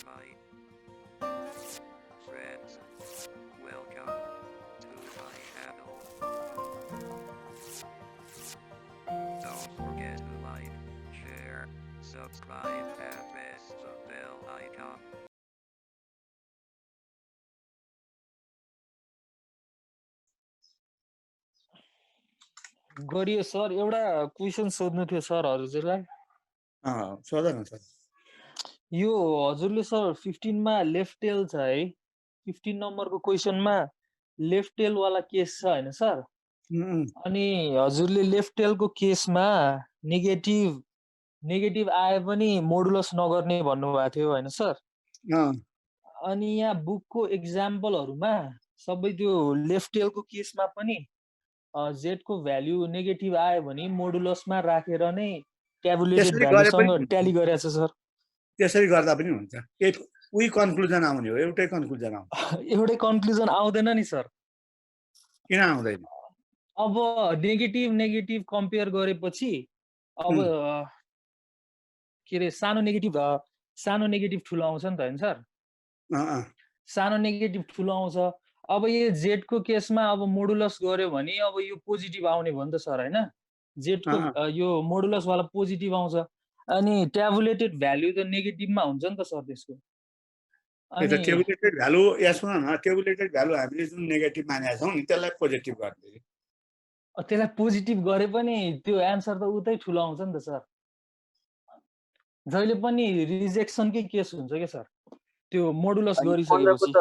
my friends. Welcome to my channel. Don't forget to like, share, subscribe, and press the bell icon. गरियो sir एउटा question सोध्नु थियो sir हजुरलाई सोध न सर यो हजुरले सर 15 मा लेफ्ट टेल छ है 15 नम्बरको क्वेशनमा लेफ्ट टेल वाला केस छ हैन सर अनि हजुरले लेफ्ट टेलको केसमा नेगेटिभ आए पनि मोडुलस नगर्ने भन्नुभएको थियो हैन सर अनि यहाँ बुकको एक्जाम्पलहरुमा सबै त्यो लेफ्ट टेलको केसमा पनि z को भ्यालु नेगेटिभ आयो भने मोडुलसमा राखेर नै ट्याबुलेटेड भ्यालुसँग ट्याली गरेछ सर त्यसरी गर्दा पनि हुन्छ उही कन्क्लुजन आउने हो एउटै कन्क्लुजन आउँछ एउटै कन्क्लुजन आउँदैन नि सर किन आउँदैन अब नेगेटिभ कम्पेयर गरेपछि अब के रे सानो नेगेटिभ ठुलो आउँछ नि त हैन सर सानो नेगेटिभ ठुलो आउँछ अब यो z को केसमा अब मोडुलस गर्यो भने अब यो पोजिटिभ आउने भयो नि त सर हैन z को यो मोडुलस वाला पोजिटिभ आउँछ अनि ट्याबुलेटेड भ्यालु त नेगेटिभमा हुन्छ नि त सर त्यसको अनि ट्याबुलेटेड भ्यालु यसमा न ट्याबुलेटेड भ्यालु हामीले जुन नेगेटिभ मानेका छौं नि त्यसलाई पोजिटिभ गर्दिए त्यसलाई पोजिटिभ गरे पनि त्यो आन्सर त उतै ठुलो आउँछ नि त सर जहिले पनि रिजेक्सनकै केस हुन्छ के सर त्यो मोडुलस गरिसकेपछि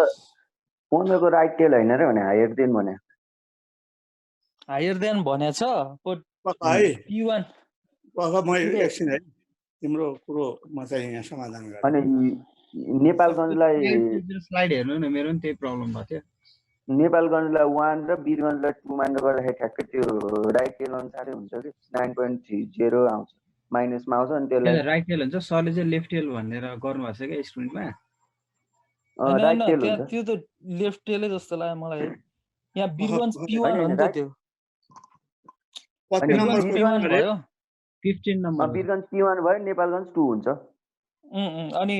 15 को राइट टेल हैन र भने हायर देन भने हायर देन भनेछ बट p1 म एकछिन है तिम्रो कुरो म चाहिँ यहाँ समाधान गर्छु अनि नेपालगञ्जलाई स्लाइड हेर्नु न मेरो पनि त्यही प्रब्लम भएको थियो नेपालगञ्जलाई 1 र वीरगञ्जलाई 2 मानेर गर्दाखेरि ठ्याक्कै त्यो राइट टेल अनुसारै हुन्छ कि 9.30 आउँछ माइनसमा आउँछ अनि त्यसलाई राइट टेल हुन्छ सरले चाहिँ लेफ्ट टेल भनेर गर्नु भएको छ के स्टुडेन्टमा राइट टेल हुन्छ त्यो त लेफ्ट टेलै जस्तो लाग्यो मलाई यहाँ वीरगञ्ज p1 हो नि त त्यो कति नम्बर p1 भयो 15 नम्बर वीरगञ्ज p1 भयो नेपालगञ्ज 2 हुन्छ अनि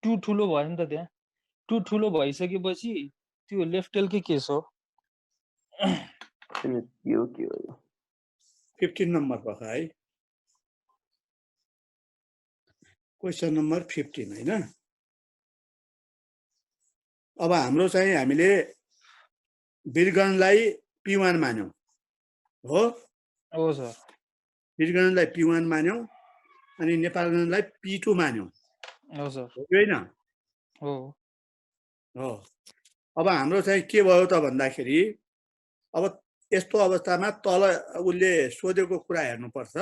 2 ठुलो भयो नि त त्यहाँ 2 ठुलो भइसकेपछि त्यो लेफ्ट टेलकै केस हो यो के हो 15 नम्बर पख है क्वेशन नम्बर 15 हैन अब हाम्रो चाहिँ हामीले वीरगञ्जलाई p1 मान्यौ हो सर वीरगञ्जलाई p1 मान्यौ अनि नेपालगञ्जलाई p2 मान्यौ हो सर हैन हो अब हाम्रो चाहिँ के भयो त भन्दाखेरि अब यस्तो अवस्थामा तल उले सोधेको कुरा हेर्नुपर्छ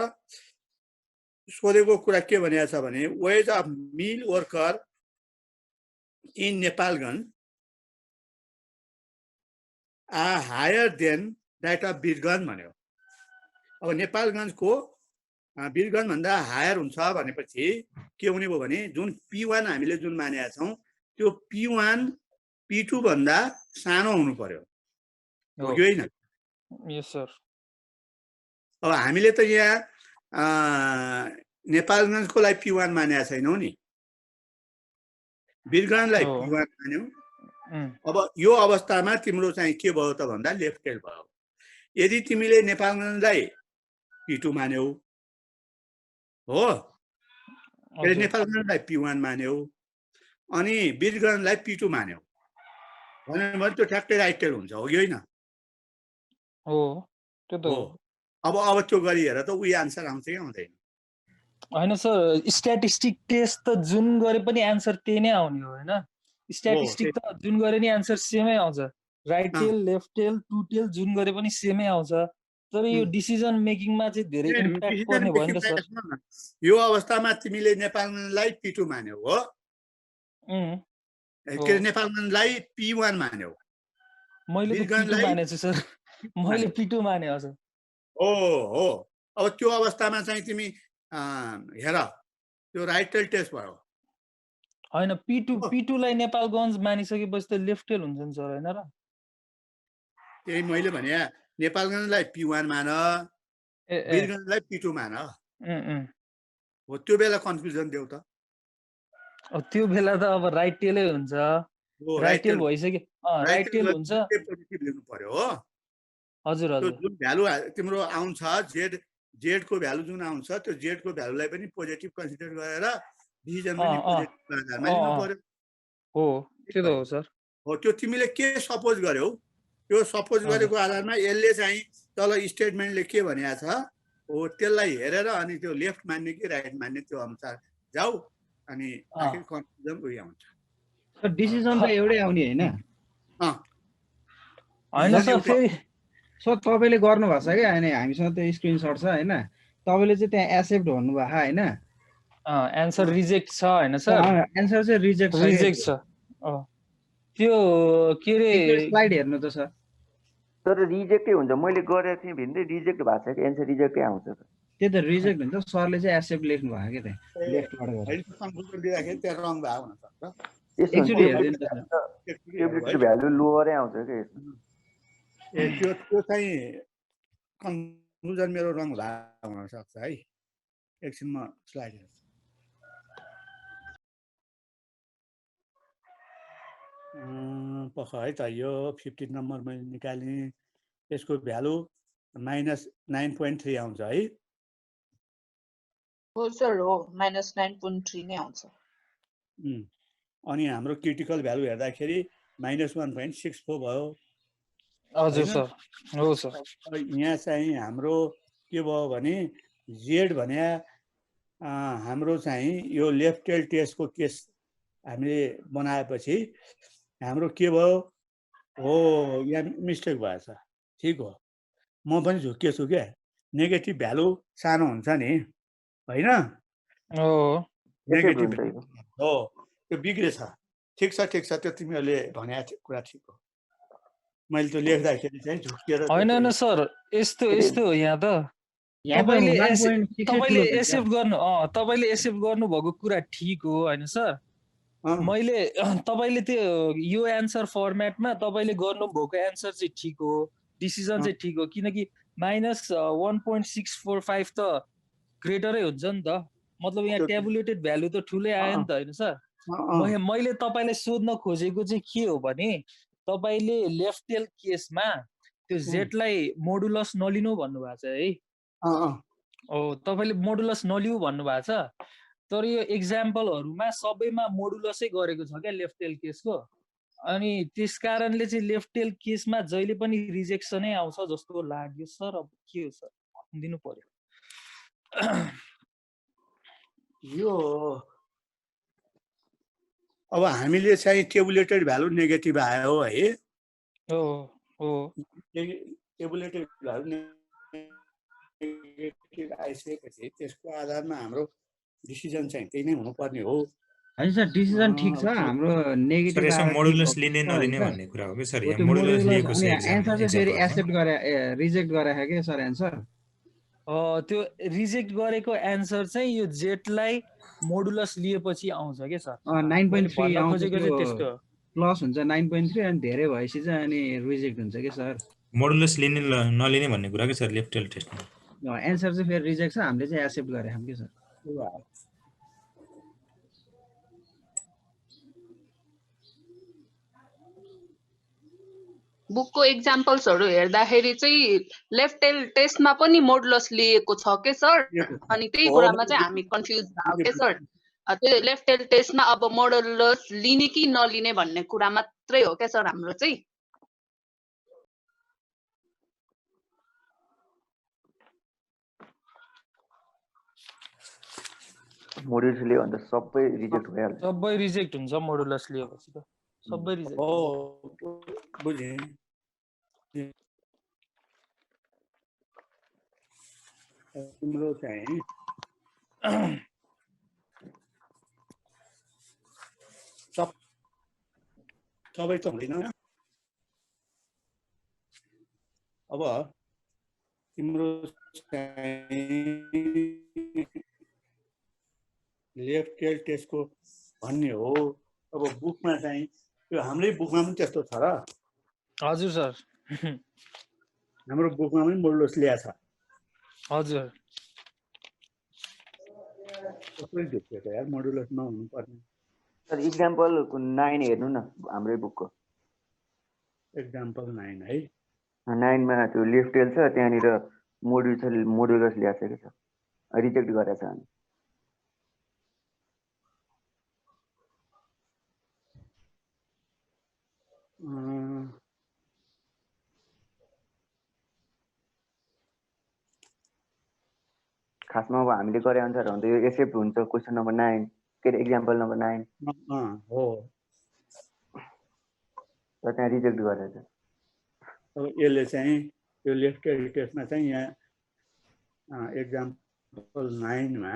सोधेको कुरा के भनेको छ भने wage of mill worker in Nepalgunj are higher than that of Birgunj भन्यो अब नेपालगञ्जको वीरगञ्ज भन्दा हायर हुन्छ भनेपछि के हुने भयो भने जुन p1 हामीले जुन मानेका छौं त्यो p1 p2 भन्दा सानो हुनु पर्यो हो कि हैन यस सर अब हामीले त यहाँ नेपालगञ्जको लागि p1 मानेका छैनौ नि वीरगञ्जलाई p1 मान्यौ अब यो अवस्थामा तिम्रो चाहिँ के भयो त भन्दा लेफ्ट टेल भयो यदि तिमीले नेपालगञ्जलाई p2 मान्यौ हो नेपालगञ्जलाई p1 मान्यौ अनि वीरगञ्जलाई p2 मान्यौ भने त्यो ठ्याक्कै राइट टेल हुन्छ हो कि हैन हो त्यो त अब त्यो गरी हेर त उही आन्सर आउँछ कि आउँदैन हैन सर स्ट्याटिस्टिक टेस्ट त जुन गरे पनि आन्सर त्यही नै आउने हो हैन स्ट्याटिस्टिक त जुन गरे नि आन्सर सेमै आउँछ right tail left tail two tail जुन गरे पनि सेमै आउँछ तर यो डिसिजन मेकिङमा चाहिँ धेरै इम्प्याक्ट पर्ने भयो नि त सर यो अवस्थामा तिमीले नेपालगञ्जलाई p2 मान्यौ हो के नेपालगञ्जलाई p1 मान्यौ मैले त p2 मानेछु सर मैले p2 माने हजुर हो अब त्यो अवस्थामा चाहिँ तिमी हेर त्यो राइट टेल टेस्ट भयो हैन p2 लाई नेपालगञ्ज मानिसकेपछि त लेफ्ट टेल हुन्छ नि सर हैन र त्यही मैले भने नेपालगञ्जलाई p1 मान वीरगञ्जलाई p2 मान हो त्यो बेला कन्फ्युजन देऊ त त्यो बेला त अब राइट टेलै हुन्छ, राइट टेल भइसक्यो, राइट टेल हुन्छ। पोजिटिभ लिनु पर्यो हो। हजुर त्यो हजुर जुन भ्यालु तिम्रो आउँछ जेडको भ्यालु जुन आउँछ त्यो जेडको भ्यालुलाई पनि पोजिटिभ कन्सिडर गरेर डिसिजन पनि पोजिटिभ आधारमा लिनु पर्यो हो। त्यो त हो सर। हो त्यो तिमीले के सपोज गर्यौ, त्यो सपोज गरेको आधारमा यसले चाहिँ तल स्टेटमेन्टले के भनेको छ हो त्यसलाई हेरेर अनि त्यो लेफ्ट मान्ने कि राइट मान्ने त्यो अनुसार जाऊ अनि आखिर कन्क्लुजन उयो आउँछ। डिसिजन त एउटै आउने होइन होइन सर फेरि सर तपाईँले गर्नुभएको छ क्या, अनि हामीसँग त्यो स्क्रिनसट छ होइन, तपाईँले चाहिँ त्यहाँ एक्सेप्ट भन्नुभएको होइन, एन्सर रिजेक्ट छ होइन सर, एन्सर चाहिँ रिजेक्ट छ। त्यो के अरे स्लाइड हेर्नु त सर, तर रिजेक्टै हुन्छ। मैले गरेको थिएँ भने रिजेक्ट भएको छ कि एन्सर रिजेक्टै आउँछ त। त्यो त रिजेक्ट हुन्छ, सरले चाहिँ एक्सेप्ट लेख्नु भएको क्या त्यहाँ लेफ्टबाट गरेर। कन्क्लुजन दिँदाखेरि त्यहाँ रङ भएको हुन सक्छ। एकचोटि हेर्दिनु त सर, टेबुलेटेड भ्यालु लोअरै आउँछ क्या यसमा। त्यो चाहिँ कन्क्लुजन मेरो रङ भएको हुन सक्छ है। एकछिन म स्लाइड हेर्छु। पख है त यो 15 नम्बर मैले निकालेँ, यसको भ्यालु -9.3 आउँछ है। हो सर, हो -9.3 नै आउँछ। अनि हाम्रो क्रिटिकल भ्यालु हेर्दाखेरि -1.64 भयो। हजुर सर, हो सर। यहाँ चाहिँ हाम्रो के भयो भने जेड भने हाम्रो चाहिँ यो लेफ्ट टेल टेस्टको केस हामीले बनाएपछि हाम्रो के भयो हो, यहाँ मिस्टेक भएछ। ठिक हो, म पनि झुक्केछु क्या, नेगेटिभ भ्यालु सानो हुन्छ नि होइन, नेगेटिभ हो त्यो बिग्रेछ। ठिक छ त्यो तिमीहरूले भनेको कुरा ठिक हो। मैले त्यो लेख्दाखेरि चाहिँ झुक्किएर होइन सर, यस्तो हो यहाँ त। तपाईँले एक्सेप्ट गर्नुभएको कुरा ठिक हो होइन सर। मैले तपाईँले त्यो यो एन्सर फर्मेटमा तपाईँले गर्नुभएको एन्सर चाहिँ ठिक हो, डिसिजन चाहिँ ठिक हो, किनकि -1.645 त ग्रेटरै हुन्छ नि त। मतलब यहाँ ट्याबुलेटेड भ्यालु त ठुलै आयो नि त होइन सर। मैले तपाईँलाई सोध्न खोजेको चाहिँ के हो भने तपाईँले लेफ्ट टेल केसमा त्यो जेडलाई मोडुलस नलिनु भन्नुभएको छ है। तपाईँले मोडुलस नलिउ भन्नुभएको छ, तर यो एक्जाम्पलहरूमा सबैमा मोडुलसै गरेको छ क्या लेफ्ट टेल केसको। अनि त्यस कारणले चाहिँ लेफ्ट टेल केसमा जहिले पनि रिजेक्सनै आउँछ जस्तो लाग्यो सर। अब के हो सर, दिनु पर्यो। यो अब हामीले चाहिँ टेबुलेटेड भ्यालु नेगेटिभ आयो है। टेबुलेटेड भ्यालु नेगेटिभ आइसकेपछि त्यसको आधारमा हाम्रो डिसिजन चाहिँ त्यही नै हुनुपर्ने हो। होइन सर, डिसिजन ठिक छ हाम्रो नेगेटिभ यसो मोडुलस लिने नलिने भन्ने कुरा हो कि सर। यहाँ मोडुलस लिएको छ एन्सर चाहिँ फेरि एक्सेप्ट गरे रिजेक्ट गरे के सर एन्सर। त्यो रिजेक्ट गरेको एन्सर चाहिँ यो जेडलाई मोडुलस लिएपछि आउँछ के सर। 9.3 आउँछ, त्यस्तो प्लस हुन्छ 9.3 अनि धेरै भएपछि चाहिँ अनि रिजेक्ट हुन्छ के सर। मोडुलस लिने नलिने भन्ने कुरा के सर लेफ्ट टेल टेस्टमा। एन्सर चाहिँ फेरि रिजेक्ट छ, हामीले चाहिँ एक्सेप्ट गरे हामी के सर। बुकको एक्जाम्पल्सहरू हेर्दाखेरि चाहिँ लेफ्ट टेल टेस्टमा पनि मोडुलस लिएको छ के सर। अनि त्यही कुरामा चाहिँ हामी कन्फ्युज भयो के सर। त्यो लेफ्ट टेल टेस्टमा अब मोडुलस लिने कि नलिने भन्ने कुरा मात्रै हो क्या सर हाम्रो चाहिँ। मोडुलस लियो भने त सबै रिजेक्ट भइहाल्छ। सबै रिजेक्ट हुन्छ मोडुलस लिएपछि त सबै रिजेक्ट। बुझेँ। तिम्रो चाहिँ सबै त हुँदैन। अब तिम्रो लेफ्ट टेल टेस्टको भन्ने हो। अब बुकमा चाहिँ त्यो हाम्रै बुकमा पनि त्यस्तो छ र? हजुर सर, हाम्रो बुकमा पनि मोडुलस ल्याएको छ। हजुर, सबै झुक्किएको यार, मोडुलस नहुनु पर्ने। सर इक्जाम्पल 9 हेर्नु न हाम्रै बुकको एक्जाम्पल 9 है 9 मा त्यो लेफ्ट टेल छ त्यहाँनिर मोड्युलस ल्याएको छ कि सर रिजेक्ट गरेछ अनि खासमा अब हामीले गरे अनुसार हो भने त यो एक्सेप्ट हुन्छ क्वेसन नम्बर 9 के अरे एक्जाम्पल नम्बर 9 हो र त्यहाँ रिजेक्ट गरेछ अब यसले चाहिँ यो लेफ्ट टेस्टमा चाहिँ यहाँ एक्जाम्पल 9 मा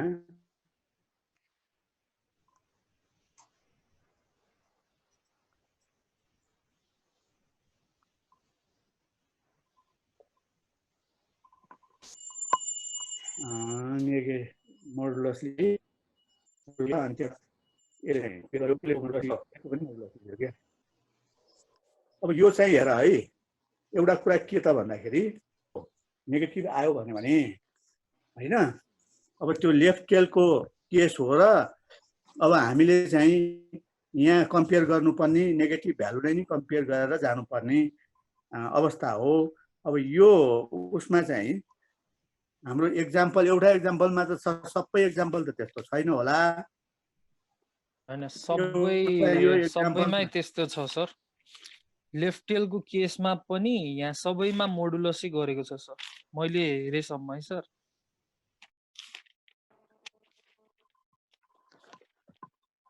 मोडुलसले अनि त्यो अब यो चाहिँ हेर है एउटा कुरा के त भन्दाखेरि नेगेटिभ आयो भने हैन अब त्यो लेफ्ट टेलको केस हो र अब हामीले चाहिँ यहाँ कम्पेयर गर्नुपर्ने नेगेटिभ भ्यालुलाई नै कम्पेयर गरेर जानुपर्ने अवस्था हो अब यो उसमा चाहिँ हाम्रो एक्जाम्पल एउटा एक्जाम्पलमा त सबै एक्जाम्पल त त्यस्तो छैन होला हैन सबैमै त्यस्तो छ सर लेफ्ट टेलको केसमा पनि यहाँ सबैमा मोडुलसै गरेको छ सर मैले हेरेसम्म है सर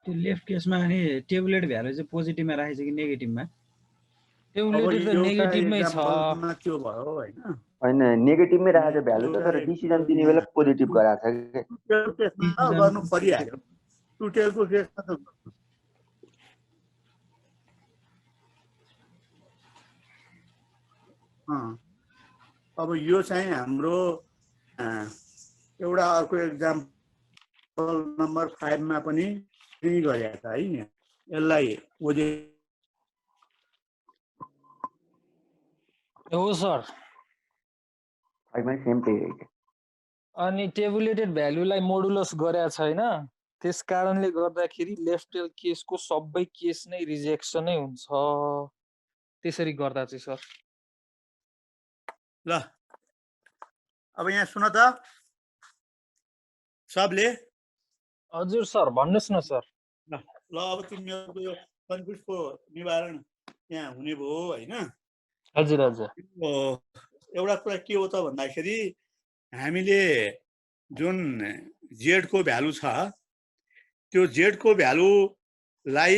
त्यो लेफ्ट केसमा अनि टेबुलेट भ्यालु चाहिँ पोजिटिभमा राखेछ कि नेगेटिभमा टेबुलेटेड त नेगेटिभमै छ त्यो भयो हैन हैन नेगेटिभमै राखेछ भ्यालु त तर डिसिजन दिने बेला पोजिटिभ गराछ के गर्नु परिहाल्यो टुटेलको केसमा त अब यो चाहिँ हाम्रो एउटा अर्को एक्जाम्पल नम्बर 5 मा पनि त्यही गरेको छ है यसलाई हो सर सेम त्यही हो अनि टेबुलेटेड भ्यालुलाई मोडुलस गरेको छैन त्यस कारणले गर्दाखेरि लेफ्ट टेल केसको सबै केस नै रिजेक्सनै हुन्छ त्यसरी गर्दा चाहिँ सर ल अब यहाँ सुन त सबले हजुर सर भन्नुस् न सर ल अब तिमीहरूको यो कन्फ्युजको निवारण यहाँ हुने भयो हैन हजुर हजुर एउटा कुरा के हो त भन्दाखेरि हामीले जुन जेड को भ्यालु छ त्यो जेड को भ्यालुलाई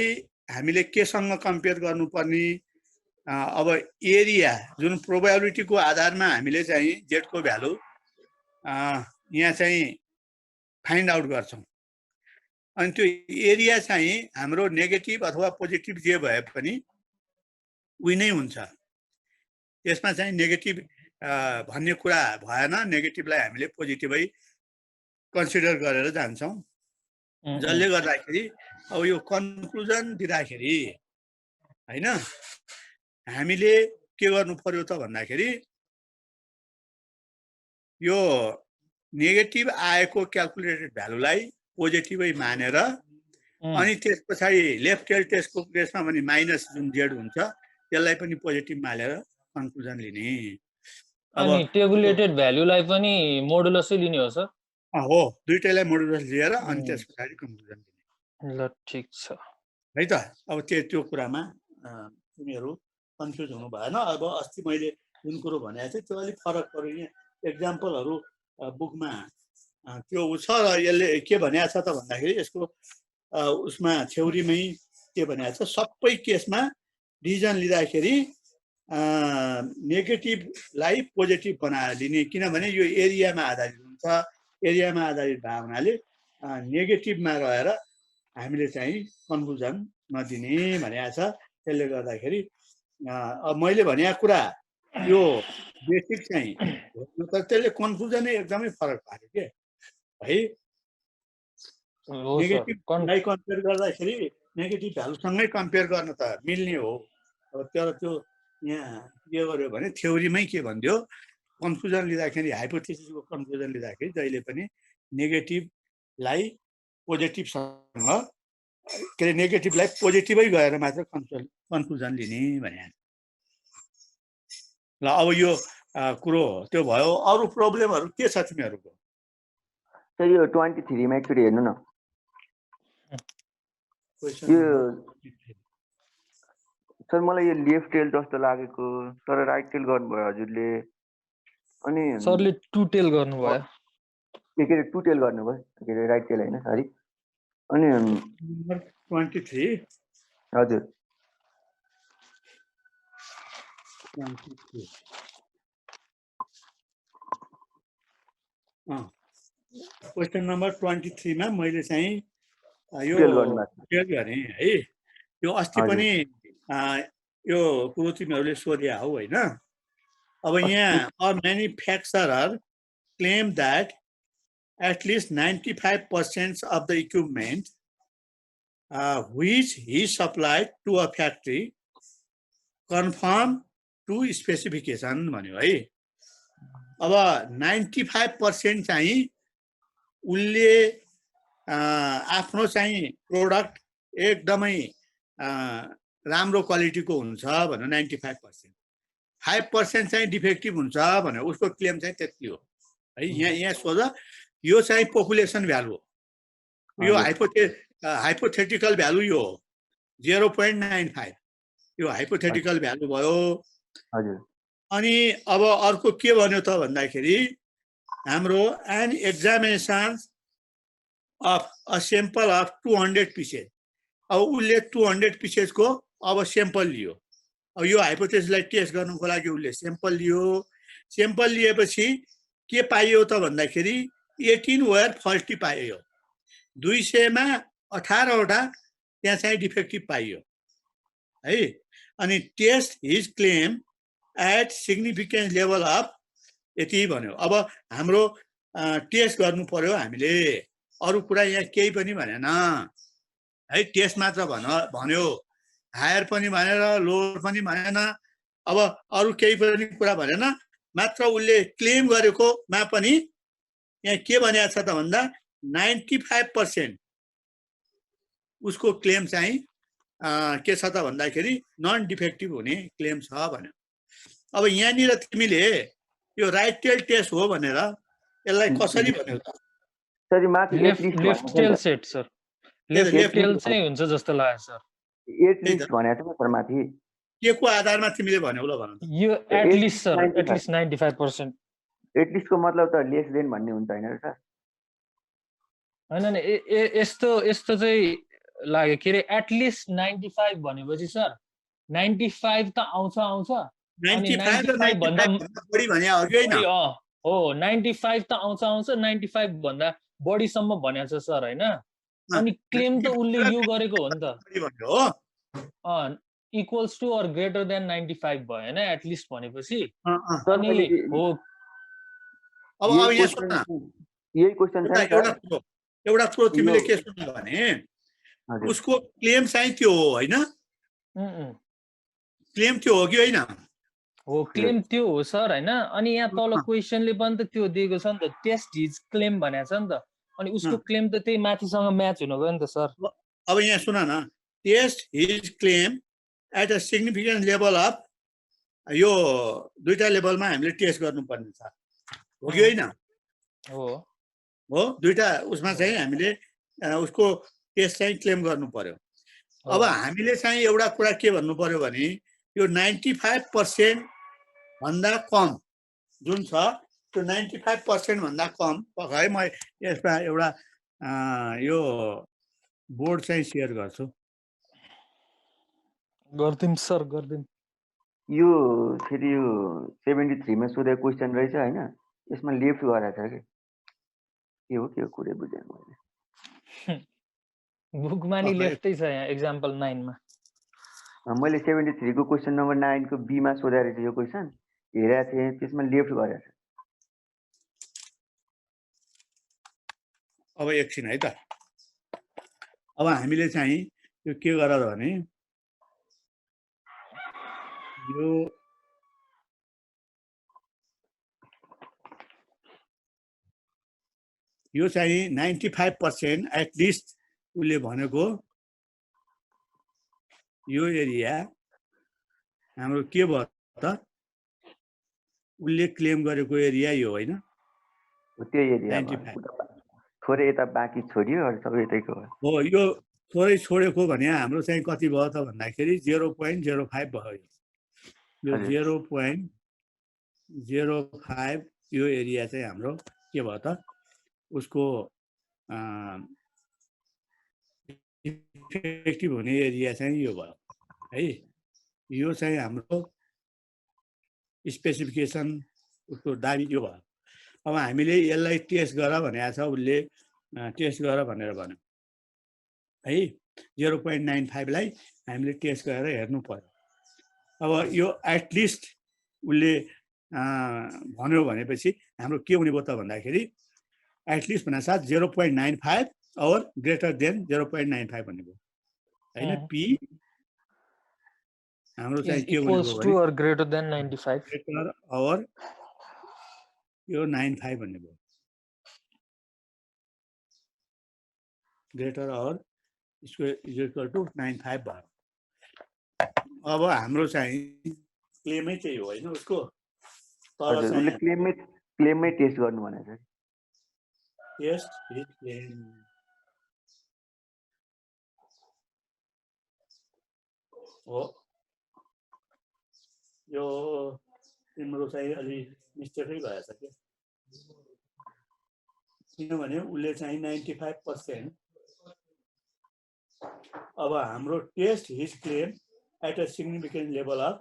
हामीले केसँग कम्पेयर गर्नुपर्ने अब एरिया जुन प्रोबेबिलिटीको आधारमा हामीले चाहिँ जेड को भ्यालु यहाँ चाहिँ फाइन्ड आउट गर्छौं अनि त्यो एरिया चाहिँ हाम्रो नेगेटिभ अथवा पोजिटिभ जे भए पनि उही नै हुन्छ यसमा चाहिँ नेगेटिभ भन्ने कुरा भएन नेगेटिभलाई हामीले पोजिटिभै कन्सिडर गरेर जान्छौं जसले गर्दाखेरि अब यो कन्क्लुजन दिँदाखेरि हैन हामीले के गर्नु पर्यो त भन्दाखेरि यो नेगेटिभ आएको क्याल्कुलेटेड भ्यालुलाई पोजिटिभै मानेर अनि त्यसपछि लेफ्ट टेल टेस्टको केसमा पनि माइनस जुन जेड हुन्छ त्यसलाई पनि पोजिटिभ मानेर कन्क्लुजन लिने अनि टेबुलेटेड भ्यालुलाई पनि मोडुलसै लिने हो सर हो दुईटैलाई मोडुलस लिएर अनि त्यसपछि कन्क्लुजन लिने ल ठीक छ है त अब त्यो कुरामा तिमीहरू कन्फ्युज हुनु भएन अब अस्ति मैले जुन कुरो भनेको थिएँ त्यो अलिक फरक पऱ्यो यहाँ एक्जाम्पलहरू बुकमा त्यो छ र यसले के भनेको छ त भन्दाखेरि यसको उसमा थ्योरीमै के भनेको छ सबै केसमा डिसिजन लिँदाखेरि नेगेटिभलाई पोजिटिभ बनाएर लिने किनभने यो एरियामा आधारित हुन्छ एरियामा आधारित भएको हुनाले नेगेटिभमा रहेर हामीले चाहिँ कन्क्लुजन नदिने भनेको छ त्यसले गर्दाखेरि अब मैले भनेको कुरा यो बेसिक चाहिँ तर त्यसले कन्क्लुजनै एकदमै फरक पार्यो के है नेगेटिभलाई कम्पेयर गर्दाखेरि नेगेटिभ भ्यालुसँगै कम्पेयर गर्न त मिल्ने हो अब तर त्यो यहाँ के गर्यो भने थ्योरीमै के भन्दियो कन्क्लुजन लिँदाखेरि हाइपोथेसिसको कन्क्लुजन लिँदाखेरि जहिले पनि नेगेटिभलाई पोजिटिभसँग के अरे नेगेटिभलाई पोजिटिभै गएर मात्र कन्क्लुजन लिने भने ल अब यो कुरो त्यो भयो अरू प्रब्लमहरू के छ तिमीहरूको सर यो 23 मा एकचोटि हेर्नु न यो सर मलाई यो लेफ्ट टेल जस्तो लागेको तर राइट टेल गर्नुभयो हजुरले अनि सरले टु टेल गर्नुभयो के अरे टु टेल गर्नुभयो के अरे राइट टेल होइन सरी अनि नम्बर 23 हजुर 23 क्वेसन नम्बर 23 मा मैले चाहिँ यो टेल गर्नुभएको टेल गरेँ है यो अस्ति हजुर। पनि यो कुरो तिमीहरूले सोध्या हौ होइन अब यहाँ a manufacturer claim that at least 95% of the equipment which he supplied to a factory conform to specification भन्यो है अब 95% चाहिँ उसले आफ्नो चाहिँ प्रोडक्ट एकदमै राम्रो क्वालिटीको हुन्छ भन्यो 95%, 5% चाहिँ डिफेक्टिभ हुन्छ भन्यो उसको क्लेम चाहिँ त्यति हो है। यहाँ सोध यो चाहिँ पपुलेसन भ्यालु हो, यो हाइपोथेटिकल भ्यालु यो हो 0.95 यो हाइपोथेटिकल भ्यालु भयो। अनि अब अर्को के भन्यो त भन्दाखेरि हाम्रो an examination of a sample of 200 pieces, अब उसले 200 पीसेस को अब सैंपल लियो। अब यो हाइपोथेसिसलाई टेस्ट गर्नुको लागि उसले सैंपल लियो। सैंपल लिएपछि के पाइयो त भन्दाखेरि 18 वेयर फल्टी पाइयो, 200 मा 18 वटा त्यहाँ चाहिँ डिफेक्टिभ पाइयो है। अनि test his claim at significance level of यति भन्यो। अब हाम्रो टेस्ट गर्नु पर्यो हामीले, अरु कुरा यहाँ केही पनि भनेन है, टेस्ट मात्र भन्यो, हायर पनि भनेन लोअर पनि भनेन, अब अरु केही पनि कुरा भनेन, मात्र उसले क्लेम गरेको मा पनि यहाँ के भनेको छ त भन्दा 95% उसको क्लेम चाहिँ के छ त भन्दाखेरि नन डिफेक्टिभ हुने क्लेम छ भन्यो। अब यहाँनिर तिमीले यो राइट टेल टेस्ट हो भनेर यसलाई कसरी भन्यौ त? सरी माथि left tail set sir, left tail चाहिँ हुन्छ जस्तो लाग्यो सर। एटलिस्ट भनेको छ सर माथि, के को आधारमा तिमीले भन्यौ ल भन त? यो एटलिस्ट सर, एटलिस्ट 95%। एटलिस्ट को मतलब त लेस देन भन्ने हुन्छ हैन र सर? हैन यस्तो चाहिँ लाग्यो के रे, एटलिस्ट 95 भनेपछि सर 95 त आउँछ 95 भन्दा बढी भने अघि हैन हो, 95 त आउँछ 95 भन्दा बढीसम्म भनेको छ सर हैन। अनि क्लेम त उसले यो गरेको हो नि त, equals to or greater than 95 भयो हैन एटलिस्ट भनेपछि। अनि हो अब यहाँ सुन न, यही क्वेशन छ। एउटा कुरो तिमीले के सुन्नु भने उसको क्लेम चाहिँ त्यो हो हैन, क्लेम त्यो हो कि हैन? हो क्लेम त्यो हो सर हैन। अनि यहाँ तल क्वेशनले पनि त त्यो दिएको छ नि त, टेस्ट हिज क्लेम भनेको छ नि त, अनि उसको क्लेम त त्यही माथिसँग म्याच हुनु गयो नि त सर। अब यहाँ सुन न, test his claim at a significant level of, यो दुईटा लेभलमा हामीले टेस्ट गर्नुपर्ने छ हो कि हैन? हो दुईटा उसमा चाहिँ हामीले उसको टेस्ट चाहिँ क्लेम गर्नु पर्यो। अब हामीले चाहिँ एउटा कुरा के भन्नु पर्यो भने यो 95% भन्दा कम जुन छ त्यो 95% भन्दा कम है। म यसमा एउटा यो बोर्ड चाहिँ शेयर गर्छु। गर्दिम सर गर्दिम। यो फेरि यो 73 मा सोधेको क्वेशन रहेछ हैन, यसमा लेफ्ट गरेको छ के हो कुरै बुझेन मैले। बुकमा नि लेफ्टै छ यहाँ एक्जाम्पल 9 मा। मैले 73 को क्वेशन नम्बर 9 को बी मा सोधे रहेछ यो क्वेशन, हेरेको थिएँ त्यसमा लेफ्ट गरेको छ। अब एकछिन है त, अब हामीले चाहिँ यो के गर भने यो चाहिँ 95% एटलिस्ट उसले भनेको यो एरिया हाम्रो के भयो त उसले क्लेम गरेको एरिया यो होइन त्यो एरिया 95 थोरै यता बाँकी छोडियो अरू सबै यतैको हो हो यो थोरै छोडेको भने हाम्रो चाहिँ कति भयो त भन्दाखेरि 0.05 भयो यो हजुर 0.05 यो एरिया चाहिँ हाम्रो के भयो त उसको इफेक्टिभ हुने एरिया चाहिँ यो भयो है यो चाहिँ हाम्रो स्पेसिफिकेसन उसको दाबी यो भयो अब हामीले यसलाई टेस्ट गर भनेको छ उसले टेस्ट गर भनेर भन्यो है 0.95 लाई हामीले टेस्ट गरेर हेर्नु पर्यो अब यो एटलिस्ट उसले भन्यो भनेपछि हाम्रो के हुने भयो त भन्दाखेरि एटलिस्ट भन्दा साथ 0.95 और ग्रेटर देन 0.95 भन्ने भयो हैन पी हाम्रो चाहिँ के हुने equals भयो to भने or greater than 95 ग्रेटर और यो 95 भन्ने भयो ग्रेटर और इसको इज इक्वल टु 95 भयो अब हाम्रो चाहिँ क्लेमै चाहिँ हो हैन उसको तर हजुर चाहिँ उसले क्लेममै टेस्ट गर्नु भनेको छ टेस्ट हिट क्लेम हो यो तिम्रो चाहिँ अलि मिस्टेकै भएछ के किनभने उसले चाहिँ 95% अब हाम्रो test his claim at a significant level of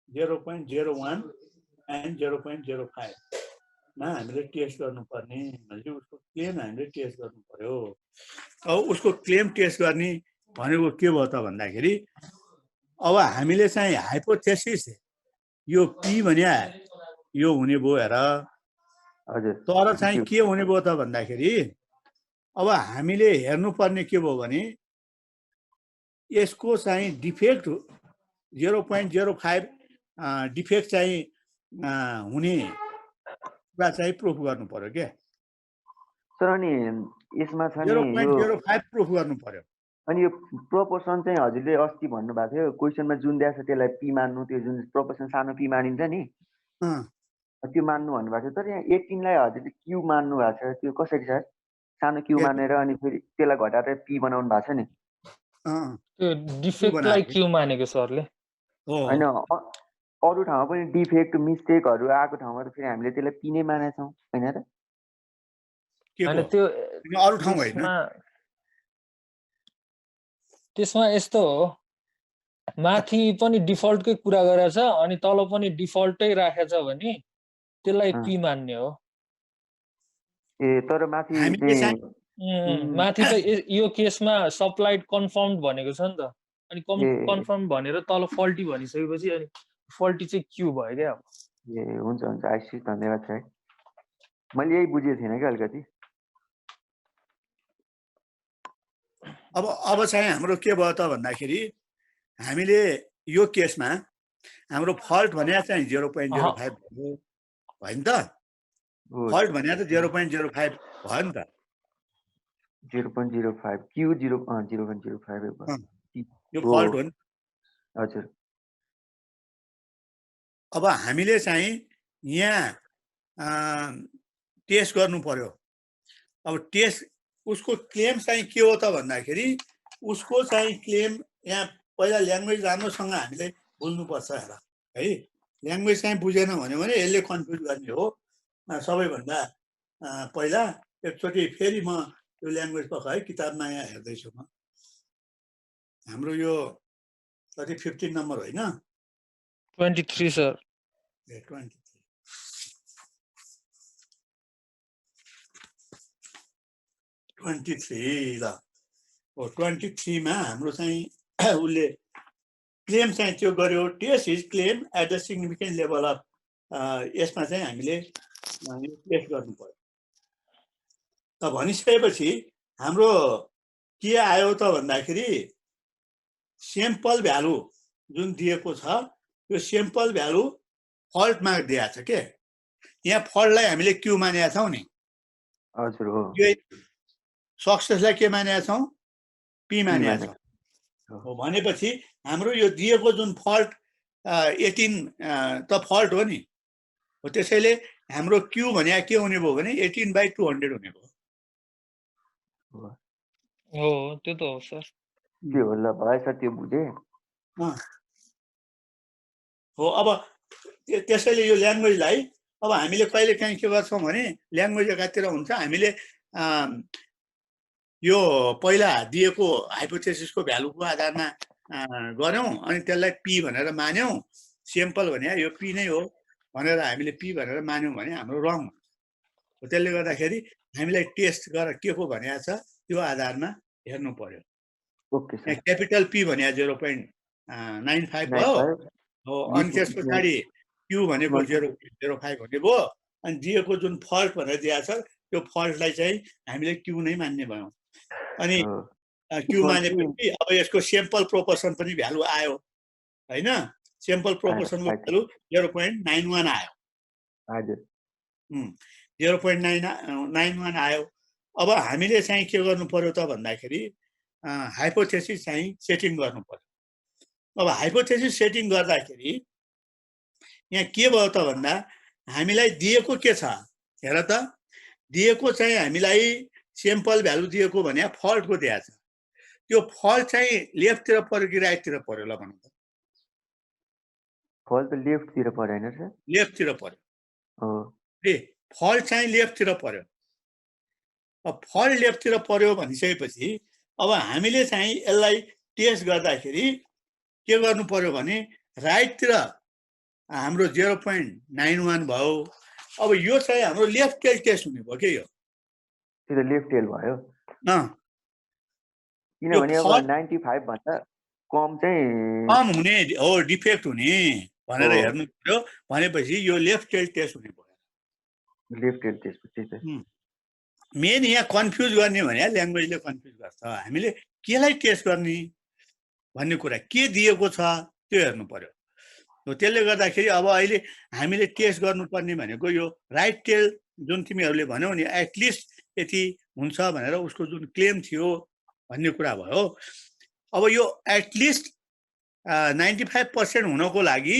0.01 and 0.05 मा हामीले टेस्ट गर्नुपर्ने भनेपछि उसको क्लेम हामीले टेस्ट गर्नु पर्यो अब उसको क्लेम टेस्ट गर्ने भनेको के भयो त भन्दाखेरि अब हामीले चाहिँ हाइपोथेसिस यो पी भन्या यो हुने भयो हेर हजुर तर चाहिँ के हुने भयो त भन्दाखेरि अब हामीले हेर्नुपर्ने के भयो भने यसको चाहिँ डिफेक्ट 0.05 डिफेक्ट चाहिँ हुने कुरा चाहिँ प्रुफ गर्नु पर्यो के सर अनि यसमा छ नि यो 0.05 प्रुफ गर्नु पर्यो अनि यो प्रोपोर्सन चाहिँ हजुरले अस्ति भन्नुभएको थियो क्वेसनमा जुन दिएको छ त्यसलाई पी मान्नु त्यो जुन प्रोपोर्सन सानो पी मानिन्छ नि त्यो मान्नु भन्नुभएको थियो तर यहाँ 18 लाई हजुरले क्यू मान्नु भएको छ त्यो कसरी छ सानो क्यू मानेर अनि फेरि त्यसलाई घटाएर पी बनाउनु भएको छ नि त्यो डिफेक्टलाई क्यू मानेको सरले हैन अरू ठाउँमा पनि डिफेक्ट मिस्टेकहरू आएको ठाउँमा त फेरि हामीले त्यसलाई पी नै मानेका छौँ हैन र हैन त्यो अरू ठाउँ होइन त्यसमा यस्तो हो माथि पनि डिफल्टकै कुरा गरेको छ अनि तल पनि डिफल्टै राखेको छ भने त्यसलाई पी मान्ने हो ए तर माथि माथि त यो केसमा सप्लाइड कन्फर्म भनेको छ नि त अनि कन्फर्म भनेर तल फल्टी भनिसकेपछि अनि फल्टी चाहिँ क्यू भयो क्या ए हुन्छ हुन्छ आइसी धन्यवाद सर मैले यही बुझेको थिइनँ कि अलिकति अब चाहिँ हाम्रो के भयो त भन्दाखेरि हामीले यो केसमा हाम्रो फल्ट भने चाहिँ 0.05 भयो नि त फल्ट भने त 0.05 भयो नि त 0.05 क्यू 0.05 यो फल्ट हो नि हजुर अब हामीले चाहिँ यहाँ टेस्ट गर्नु पर्यो अब टेस्ट उसको क्लेम चाहिँ के हो त भन्दाखेरि उसको चाहिँ क्लेम यहाँ पहिला ल्याङ्ग्वेज राम्रोसँग हामीले बुझ्नुपर्छ हेर है ल्याङ्ग्वेज चाहिँ बुझेन भन्यो भने यसले कन्फ्युज गर्ने हो सबैभन्दा पहिला एकचोटि फेरि म यो ल्याङ्ग्वेज पख है किताबमा यहाँ हेर्दैछु म हाम्रो यो कति 15 नम्बर होइन 23 सर 23 ल हो 23 मा हाम्रो चाहिँ उसले क्लेम चाहिँ त्यो गर्यो test his claim at the significant level of यसमा चाहिँ हामीले टेस्ट गर्नु पर्यो त भनिसकेपछि हाम्रो के आयो त भन्दाखेरि स्याम्पल भ्यालु जुन दिएको छ यो स्याम्पल भ्यालु फल्टमा दिएको छ के यहाँ फल्टलाई हामीले क्यू मानेका छौँ नि हजुर हो सक्सेसलाई के मानेका छौँ पी मानेका छौँ हो भनेपछि हाम्रो यो दिएको जुन फल्ट 18 त फल्ट हो नि हो त्यसैले हाम्रो क्यू भने के हुने भयो भने 18/200 हुने भयो हो त्यो त हो सर त्यो हो ल भयो सर त्यो बुझे हो अब त्यसैले यो ल्याङ्ग्वेजलाई अब हामीले कहिले काहीँ के गर्छौँ भने ल्याङ्ग्वेज एकातिर हुन्छ हामीले यो पहिला दिएको हाइपोथेसिसको भ्यालुको आधारमा गर्यौँ अनि त्यसलाई पी भनेर मान्यौँ सिम्पल भने यो पी नै हो भनेर हामीले पी भनेर मान्यौँ भने हाम्रो रङ हो त्यसले गर्दाखेरि हामीलाई टेस्ट गरेर के को भनेको छ त्यो आधारमा हेर्नु पर्यो ओके सर क्यापिटल पी भने 0.95 भयो हो अनि त्यस पछाडि क्यू भनेको 0.05 हुने भयो अनि दिएको जुन फल्ट भनेर दिएको छ त्यो फल्टलाई चाहिँ हामीले क्यू नै मान्ने भयौँ अनि क्यू मानेपछि अब यसको सेम्पल प्रोपोर्सन पनि भ्यालु आयो हैन सेम्पल प्रोपोर्सनको भ्यालु 0.91 आयो हजुर 0.91 आयो अब हामीले चाहिँ के गर्नु पर्यो त भन्दाखेरि हाइपोथेसिस चाहिँ सेटिङ गर्नु पर्यो अब हाइपोथेसिस सेटिङ गर्दाखेरि यहाँ के भयो त भन्दा हामीलाई दिएको के छ हेर त दिएको चाहिँ हामीलाई सेम्पल भ्यालु दिएको भने फल्टको दिएको छ त्यो फल्ट चाहिँ लेफ्टतिर पर्यो कि राइटतिर पर्यो ल भन्नु त फल्ट त लेफ्टतिर पर्यो हैन सर लेफ्टतिर पर्यो हो ए फल्ट चाहिँ लेफ्टतिर पर्यो अब फल्ट लेफ्टतिर पर्यो भनिसकेपछि अब हामीले चाहिँ यसलाई टेस्ट गर्दाखेरि के गर्नु पर्यो भने राइटतिर हाम्रो 0.91 भयो अब यो चाहिँ हाम्रो लेफ्ट टेल टेस्ट हुने भयो के यो त्यो त लेफ्ट टेल भयो किनभने अब 95 भन्दा कम चाहिँ कम हुने हो डिफेक्ट हुने भनेर हेर्नु पर्यो भनेपछि यो लेफ्ट टेल टेस्ट हुने भयो लेफ्ट टेल टेस्ट त्यही त मेन यहाँ कन्फ्युज गर्ने भने ल्याङ्ग्वेजले कन्फ्युज गर्छ हामीले केलाई टेस्ट गर्ने भन्ने कुरा के दिएको छ त्यो हेर्नु पर्यो हो त्यसले गर्दाखेरि अब अहिले हामीले टेस्ट गर्नुपर्ने भनेको यो राइट टेल जुन तिमीहरूले भन्यौ नि एटलिस्ट यति हुन्छ भनेर उसको जुन क्लेम थियो भन्ने कुरा भयो अब यो एटलिस्ट 95% हुनको लागि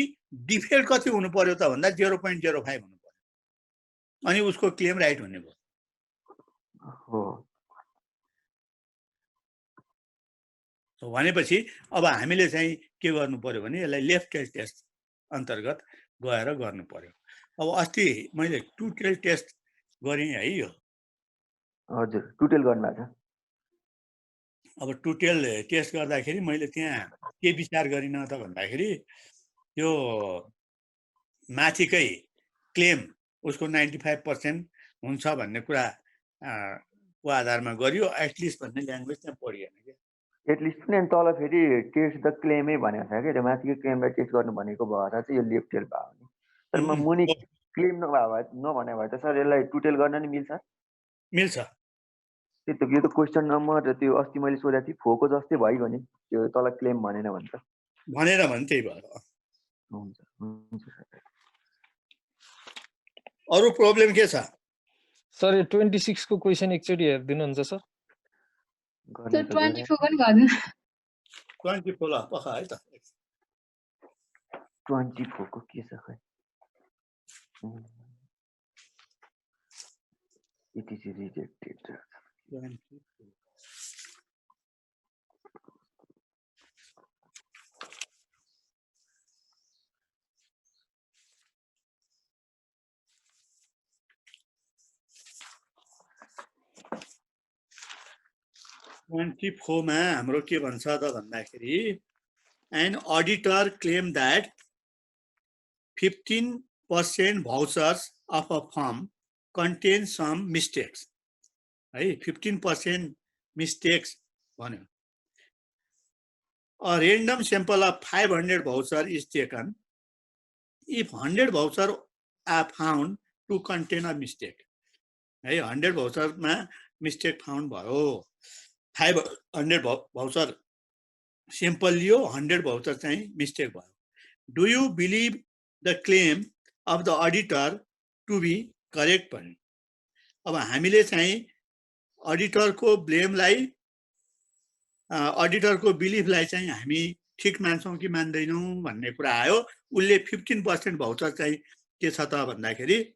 डिफेक्ट कति हुनु पर्यो त भन्दा 0.05 हुनु पर्यो अनि उसको क्लेम राइट हुने भयो हो भनेपछि अब हामीले चाहिँ के गर्नु पर्यो भने यसलाई लेफ्ट टेल टेस्ट अन्तर्गत गएर गर्नु पर्यो अब अस्ति मैले टु टेल टेस्ट गरेँ है यो हजुर टु टेल गर्नु भएको छ अब टु टेल टेस्ट गर्दाखेरि मैले त्यहाँ के विचार गरिन त भन्दाखेरि त्यो माथिकै क्लेम उसको 95% हुन्छ भन्ने कुरा को आधारमा गरियो एटलिस्ट भन्ने ल्याङ्ग्वेज त्यहाँ पढिएन क्या एटलिस्ट पनि अनि तल फेरि टेस्ट द क्लेमै भनेको छ क्या त्यो माथिको क्लेमलाई टेस्ट गर्नु भनेको भएर चाहिँ यो लेफ्ट टेल भयो नि तर म मुनि क्लेम नभने भए त सर यसलाई टु टेल गर्न नि मिल्छ मिल्छ त्यही त यो त क्वेसन नम्बर त्यो अस्ति मैले सोधेको थिएँ फोको जस्तै भइगयो नि त्यो तल क्लेम भनेन भने त भनेर भने त्यही भयो हुन्छ हुन्छ अरू प्रब्लम के छ सर 26 को क्वेसन एकचोटि हेरिदिनुहुन्छ सर 24 पनि गर्नु 24 ल पख है त 24 को के छ खै it is rejected 24 मा हाम्रो के भन्छ त भन्दाखेरि an auditor claimed that 15% vouchers of a firm contain some mistakes. है 15% mistakes भन्यो. A random sample of 500 voucher is taken. If 100 voucher are found to contain a mistake. है 100 voucher मा mistake found भयो. 500 voucher sample लियो 100 voucher चाहिँ mistake भयो. Do you believe the claim of the auditor to be correct भन्यो. अब हामीले चाहिँ auditor को blame लाई अडिटरको बिलिफलाई चाहिँ हामी ठिक मान्छौँ कि मान्दैनौँ भन्ने कुरा आयो। उसले 15% भाउचर चाहिँ के छ त भन्दाखेरि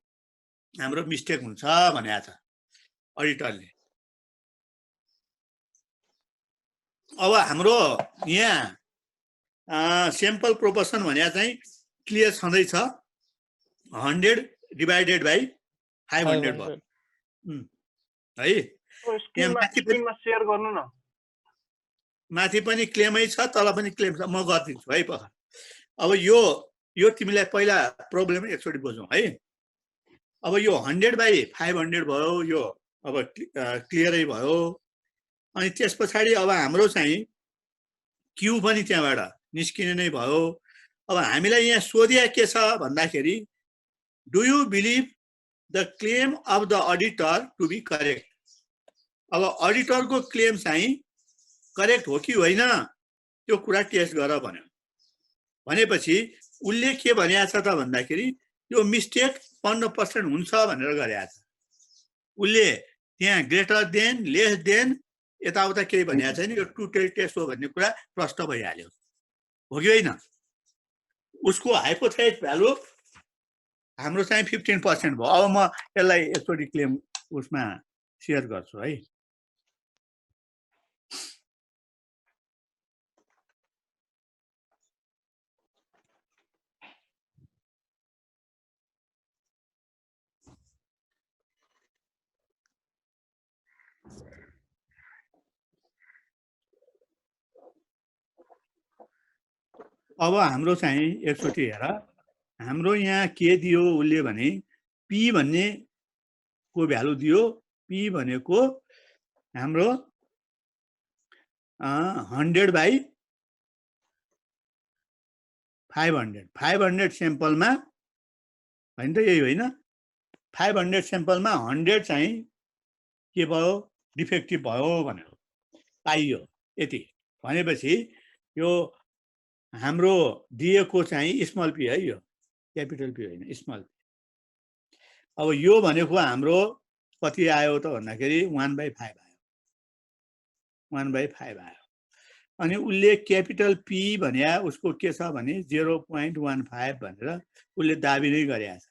हाम्रो मिस्टेक हुन्छ भनेको छ अडिटरले। अब हाम्रो यहाँ सेम्पल प्रोपोर्सन भने चाहिँ क्लियर छँदैछ 100 डिभाइडेड बाई 500 भयो है। स्क्रिनमा शेयर गर्नु न, माथि पनि क्लेमै छ तल पनि क्लेम छ, म गरिदिन्छु है पख। अब यो तिमीलाई पहिला प्रब्लम एकचोटि बुझौँ है। अब यो 100/500 भयो, यो अब क्लियरै भयो। अनि त्यस पछाडि अब हाम्रो चाहिँ क्यू पनि त्यहाँबाट निस्किने नै भयो। अब हामीलाई यहाँ सोधिया के छ भन्दाखेरि do you believe the claim of the auditor to be correct. अब अडिटरको क्लेम चाहिँ करेक्ट हो कि होइन त्यो कुरा टेस्ट गर भन्यो। भनेपछि उसले के भनेको छ त भन्दाखेरि यो मिस्टेक 15% हुन्छ भनेर गरेको छ। उसले त्यहाँ ग्रेटर देन लेस देन यताउता केही भनेको छैन। यो टु टेल टेस्ट हो भन्ने कुरा प्रष्ट भइहाल्यो, हो कि होइन? उसको हाइपोथेटिक भ्यालु हाम्रो चाहिँ 15% भयो। अब म यसलाई एकचोटि क्लेम उसमा सेयर गर्छु है। अब हाम्रो चाहिँ एकचोटि हेर, हाम्रो यहाँ के दियो उसले भने पी भन्ने को भ्यालु दियो। पी भनेको हाम्रो 100/500 500 सेम्पलमा होइन त, यही होइन? 500 सेम्पलमा 100 चाहिँ के भयो डिफेक्टिभ भयो भनेर पाइयो यति। भनेपछि यो हाम्रो दिएको चाहिँ स्मल पी है, यो क्यापिटल पी होइन, स्मल पी। अब यो भनेको हाम्रो कति आयो त भन्दाखेरि 1/5 आयो, 1/5 आयो। अनि उसले क्यापिटल पी भने उसको के छ भने 0.15 भनेर उसले दाबी नै गरेको छ।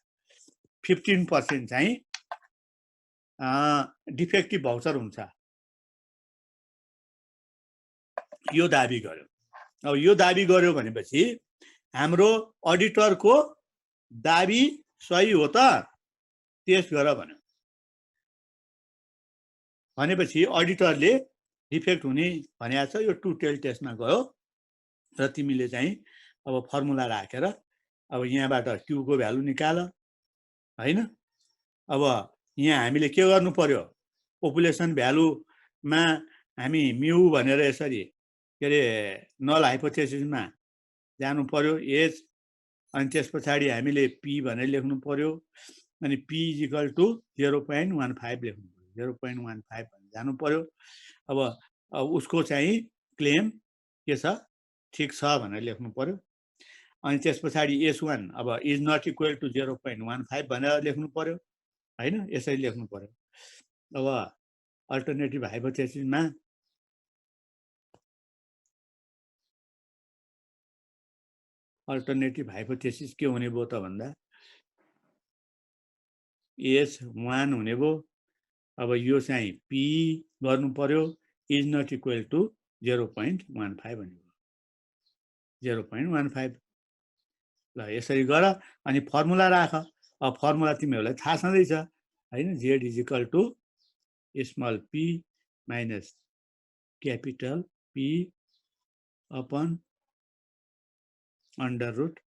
15% चाहिँ डिफेक्टिभ भाउचर हुन्छ यो दाबी गर्यो। अब यो दाबी गर्यो भनेपछि हाम्रो अडिटरको दाबी सही हो त टेस्ट गर भन्यो। भनेपछि अडिटरले डिफेक्ट हुने भनेको छ। यो टु टेल टेस्टमा गयो र तिमीले चाहिँ अब फर्मुला राखेर अब यहाँबाट क्यूको भ्यालु निकाल हैन। अब यहाँ हामीले के गर्नु पर्यो, पपुलेसन भ्यालुमा हामी म्यू भनेर यसरी के अरे नल हाइपोथेसिसमा जानु पर्यो एज। अनि त्यस पछाडि हामीले पी भनेर लेख्नु पर्यो। अनि पी इक्वल टु 0.15 लेख्नु पर्यो, 0.15 भनेर जानु पर्यो। अब उसको चाहिँ क्लेम के छ ठिक छ भनेर लेख्नु पर्यो। अनि त्यस पछाडि S1 अब इज नट इक्वल टु 0.15 भनेर लेख्नु पर्यो हैन, यसरी लेख्नु पर्यो। अब अल्टरनेटिभ हाइपोथेसिसमा अल्टरनेटिभ हाइपोथेसिस के हुने भयो त भन्दा S1 हुने भयो। अब यो चाहिँ पी गर्नु पर्यो इज नट इक्वल टु 0.15 भन्ने भयो, 0.15। ल यसरी गर अनि फर्मुला राख। अब फर्मुला तिमीहरूलाई थाहा छँदैछ हैन, Z is equal to small p minus capital p upon under root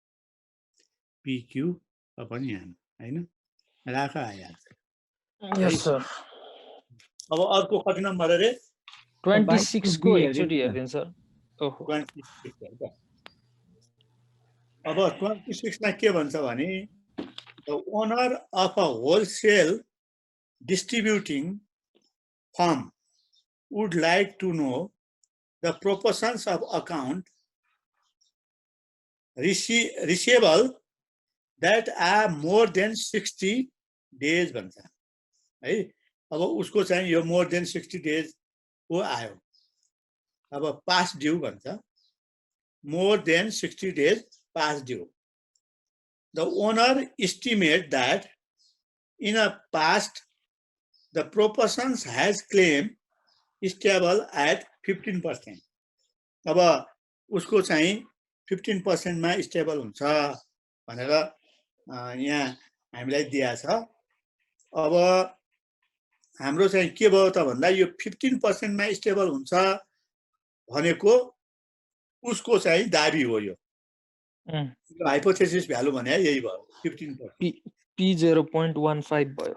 PQ upon यहाँ हैन, राख आइहाल्छ। Yes sir. अब अर्को कति नम्बर अरे 26 को एकचोटि हेर्दिनु सर। ओहो 26 अब 26 मा के भन्छ भने the owner of a wholesale distributing firm would like to know the proportions of account receivable that are more than 60 days भन्छ है। अब उसको चाहिँ यो मोर देन 60 डेज को आयो। अब पास्ट ड्यू भन्छ, more than 60 days past due. The owner estimate that in a past the proportions has claim stable at 15%. अब उसको चाहिँ 15% मा स्टेबल हुन्छ भनेर यहाँ हामीलाई दिया छ। अब हाम्रो चाहिँ के भयो त भन्दा यो 15% मा स्टेबल हुन्छ भनेको उसको चाहिँ दाबी हो। यो हाइपोथेसिस भ्यालु भने यही भयो 15%। P 0.15 भयो।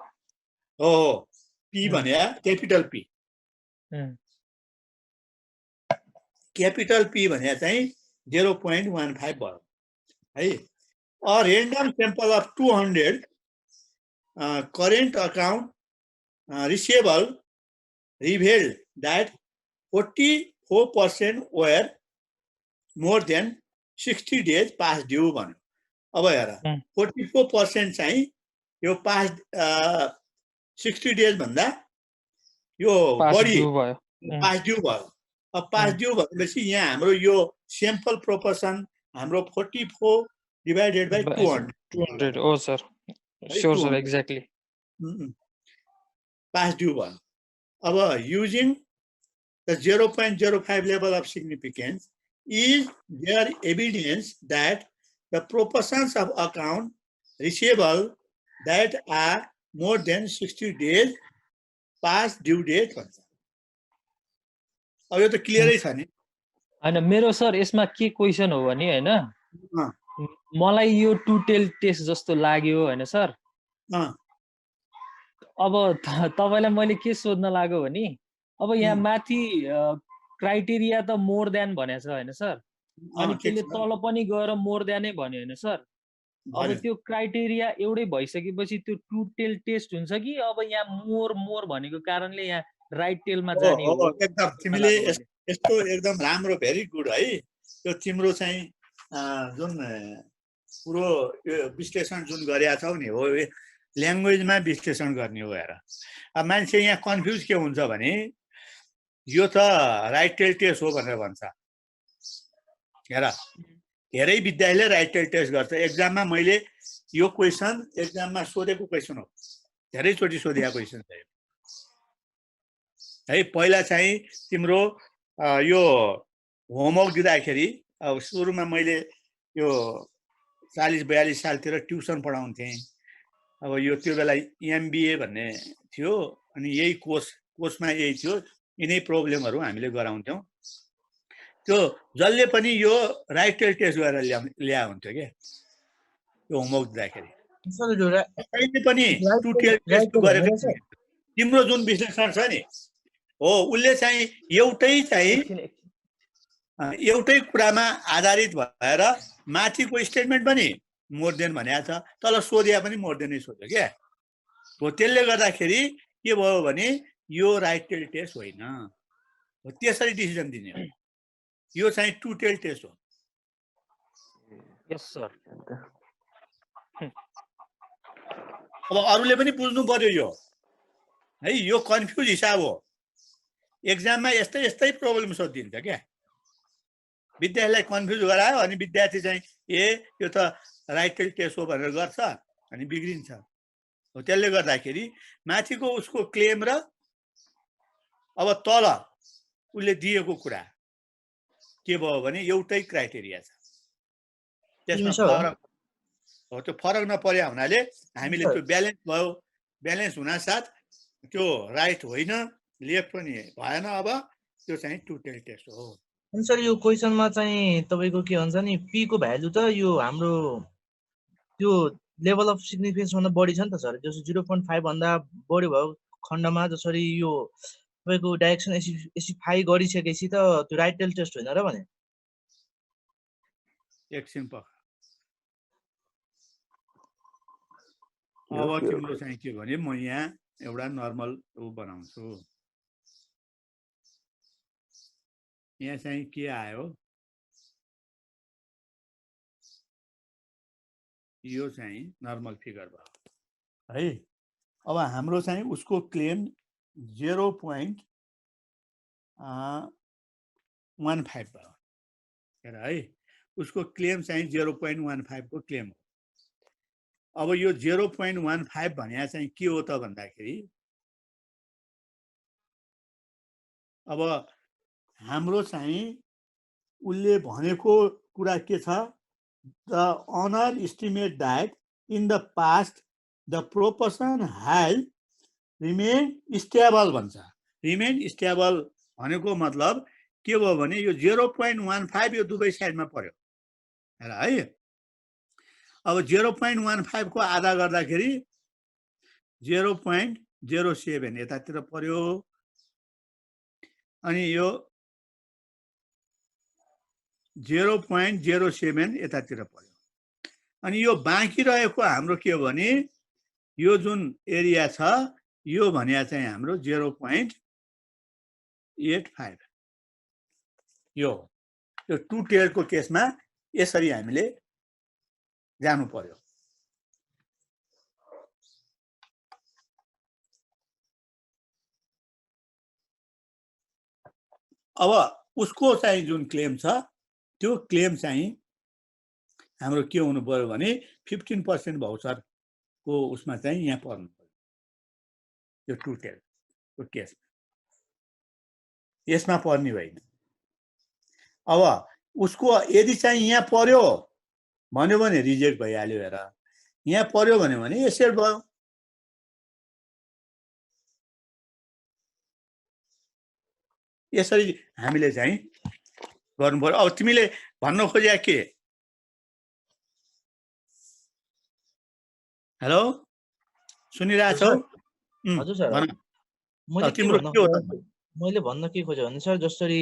हो P भने क्यापिटल P। क्यापिटल P भने चाहिँ 0.15 भयो है। A random sample of 200 current account receivable revealed that 44% were more than 60 days past due भन्यो। अब हेर 44% चाहिँ यो past 60 days भन्दा यो बढी past due भयो। अब past due भनेपछि यहाँ हाम्रो यो सैंपल प्रोपोर्सन हाम्रो 44 divided by 200। Oh sir, sure sir, exactly। past due भयो। अब using the 0.05 level of significance, is there evidence that the proportions of account receivable that are more than 60 days past due date भन्छ। अब यो त क्लियरै छ नि। हैन मेरो सर यसमा के क्वेशन हो भने हैन, मलाई यो टु टेल टेस्ट जस्तो लाग्यो हैन सर। अब तपाईलाई मैले के सोध्न लाग्यो भने अब यहाँ माथि क्राइटेरिया त मोर देन भनेछ हैन सर, अनि त्यसले तल पनि गएर मोर देनै भन्यो हैन सर। अब त्यो क्राइटेरिया एउटै भइसकेपछि त्यो टु टेल टेस्ट हुन्छ कि अब यहाँ मोर मोर भनेको कारणले यहाँ राइट टेलमा जाने हो? एकदम तिमीले यस्तो एकदम राम्रो, भेरी गुड है। त्यो तिम्रो चाहिँ जुन पुरो विश्लेषण जुन गरेका छौ नि हो ल्याङ्ग्वेजमा विश्लेषण गर्ने हो। हेर अब मान्छे यहाँ कन्फ्युज के हुन्छ भने यो त राइट टेल टेस्ट हो भनेर भन्छ। हेर धेरै विद्यालयले राइट टेल टेस्ट गर्छ। एक्जाममा मैले यो क्वेसन एक्जाममा सोधेको क्वेसन हो, धेरैचोटि सोधेको क्वेसन छ है। पहिला चाहिँ तिम्रो यो होमवर्क दिँदाखेरि अब सुरुमा मैले यो 40-42 सालतिर ट्युसन पढाउँथेँ। अब यो त्यो बेला MBA भन्ने थियो, अनि यही कोर्समा यही थियो, यिनै प्रब्लमहरू हामीले गराउँथ्यौँ। त्यो जसले पनि यो राइट टेल टेस्ट गरेर ल्या हुन्थ्यो क्या यो होमवर्क दिँदाखेरि। अहिले पनि टु टेल टेस्ट गरेको तिम्रो जुन विश्लेषण छ नि हो उसले चाहिँ एउटै कुरामा आधारित भएर माथिको स्टेटमेन्ट पनि मोर देन भनेको छ, तल सोधिया पनि मोर देनै सोध्यो क्या हो। त्यसले गर्दाखेरि के भयो भने यो राइट टेल टेस्ट होइन हो, त्यसरी डिसिजन दिने हो। यो चाहिँ टु टेल टेस्ट हो। यस सर। अब अरूले पनि बुझ्नु पर्यो यो है, यो कन्फ्युज हिसाब हो। एक्जाममा यस्तै प्रब्लम सोधिदिन्छ क्या, विद्यार्थीलाई कन्फ्युज गरायो अनि विद्यार्थी चाहिँ यो त राइट टेल टेस्ट हो भनेर गर्छ अनि बिग्रिन्छ हो। त्यसले गर्दाखेरि माथिको उसको क्लेम र अब तल उसले दिएको कुरा के भयो भने एउटै क्राइटेरिया छ, त्यसमा फरक हो। त्यो फरक नपर्या हुनाले हामीले त्यो ब्यालेन्स भयो, ब्यालेन्स हुनासाथ त्यो राइट होइन लेफ्ट पनि भएन। अब त्यो चाहिँ टु टेल टेस्ट हो। अनि सर यो क्वेसनमा चाहिँ तपाईको के भन्छ नि P को भ्यालु त यो हाम्रो त्यो लेभल अफ सिग्निफिकेन्स भन्दा बढी छ नि त सर। जस्तो 0.5 भन्दा बढी भयो खण्डमा जसरी यो तपाईको डाइरेक्सन एसिफाई गरिसकेपछि त त्यो राइट टेल टेस्ट होइन र भने। एकछिन प अब तिम्रो चाहिँ के भने म यहाँ एउटा नर्मल बनाउँछु। यहाँ चाहिँ के आयो, यो चाहिँ नर्मल फिगर भयो है। अब हाम्रो चाहिँ उसको क्लेम 0.15 भयो हेर है उसको क्लेम चाहिँ 0.15 को क्लेम हो अब यो 0.15 भने चाहिँ के हो त भन्दाखेरि अब हाम्रो चाहिँ उले भनेको कुरा के छ the honour estimate that in the past the proportion has remain stable भन्छ रिमेन स्टेबल भनेको मतलब के भयो भने यो 0.15 यो दुवै साइडमा पर्यो हेर है अब 0.15 को आधा गर्दाखेरि 0.07 यतातिर पर्यो अनि यो 0.07 यतातिर पर्यो अनि यो बाँकी रहेको हाम्रो के हो भने यो जुन एरिया छ यो भन्या चाहिँ हाम्रो 0.85 यो टु टेलको केसमा यसरी हामीले जानु पर्यो अब उसको चाहिँ जुन क्लेम छ त्यो क्लेम चाहिँ हाम्रो के हुनु पर्यो भने 15% भाउचर को उसमा चाहिँ यहाँ पर्नु पर्यो यो टु टेलको केसमा यसमा पर्ने होइन अब उसको यदि चाहिँ यहाँ पर्यो भन्यो भने रिजेक्ट भइहाल्यो हेर यहाँ पर्यो भने एसेट भयो यसरी हामीले चाहिँ गर्नु पर्यो अब तिमीले भन्न खोज्या के हेलो सुनिरहेछौ हजुर सर भन मैले भन्न के खोजेँ भने सर जसरी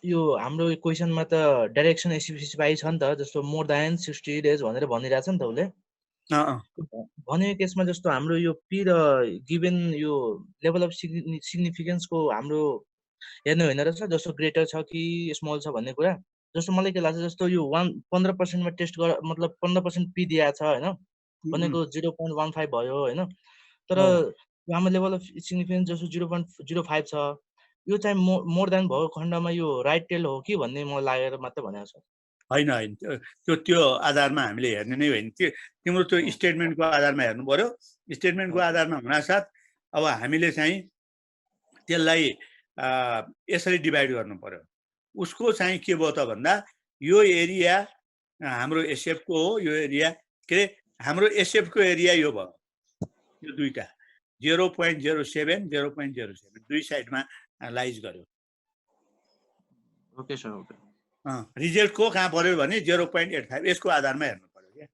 यो हाम्रो क्वेसनमा त डाइरेक्सन स्पेसिफाई छ नि त जस्तो मोर देन 60 डेज भनेर भनिरहेछ नि त उसले भनेको केसमा जस्तो हाम्रो यो पी र गिभन यो लेभल अफ सिग्निफिकेन्सको हाम्रो हेर्नु होइन रहेछ जस्तो ग्रेटर छ कि स्मल छ भन्ने कुरा जस्तो मलाई के लाग्छ जस्तो यो 15% मा टेस्ट गर मतलब 15% पी दिएको छ हैन भनेको 0.15 भयो हैन तर हाम्रो लेभल अफ सिग्निफिकेन्स जस्तो 0.05 छ यो चाहिँ मोर देन भएको खण्डमा यो राइट टेल हो कि भन्ने मलाई लागेर मात्र भनेको छ हैन हैन त्यो आधारमा हामीले हेर्ने नै होइन तिम्रो त्यो स्टेटमेन्टको आधारमा हेर्नु पर्यो स्टेटमेन्टको आधारमा हुनासाथ अब हामीले चाहिँ त्यसलाई यसरी डिभाइड गर्नु पर्यो उसको चाहिँ के भयो त भन्दा यो एरिया हाम्रो एसएफ को हो यो एरिया के हाम्रो एसएफ को एरिया यो भयो यो दुईटा 0.07 0.07 दुई साइडमा लाइज गर्यो ओके सर ओके रिजल्ट को कहाँ पर्यो भने 0.85 यसको आधारमा हेर्नु पर्यो के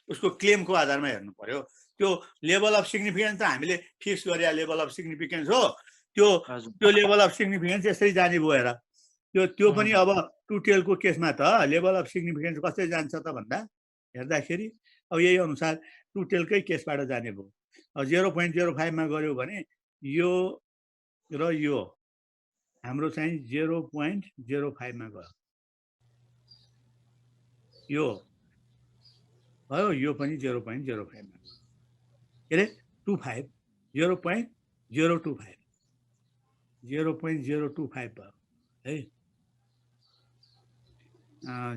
उसको क्लेमको आधारमा हेर्नु पर्यो त्यो लेभल अफ सिग्निफिकेन्स त हामीले फिक्स गरे लेभल अफ सिग्निफिकेन्स हो त्यो लेभल अफ सिग्निफिकेन्स यसरी जाने भयो हेर त्यो पनि अब टु टेलको केसमा त लेभल अफ सिग्निफिकेन्स कसरी जान्छ त भन्दा हेर्दाखेरि अब यही अनुसार टु टेलकै केसबाट जाने भयो 0.05 मा गर्यो भने यो र यो हाम्रो चाहिँ 0.05 मा गयो यो भयो यो पनि 0.05 मा के रे 25 0.025 0.025 भयो है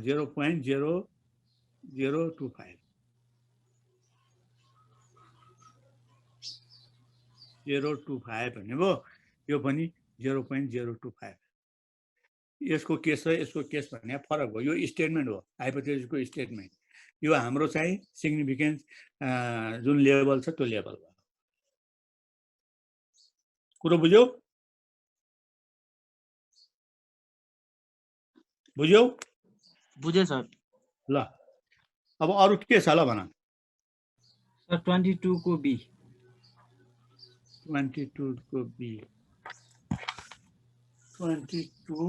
0.0025 0.25 भन्ने भयो यो पनि 0.025 यसको केस र यसको केस भन्ने फरक हो यो स्टेटमेन्ट हो हाइपोथेसिसको स्टेटमेन्ट यो हाम्रो चाहिँ सिग्निफिकेन्स जुन लेभल छ त्यो लेभल हो कुरो बुझ्यौ बुझे सर ल अब अरु के छ ल भन सर 22 को बी 22 को बी 22 को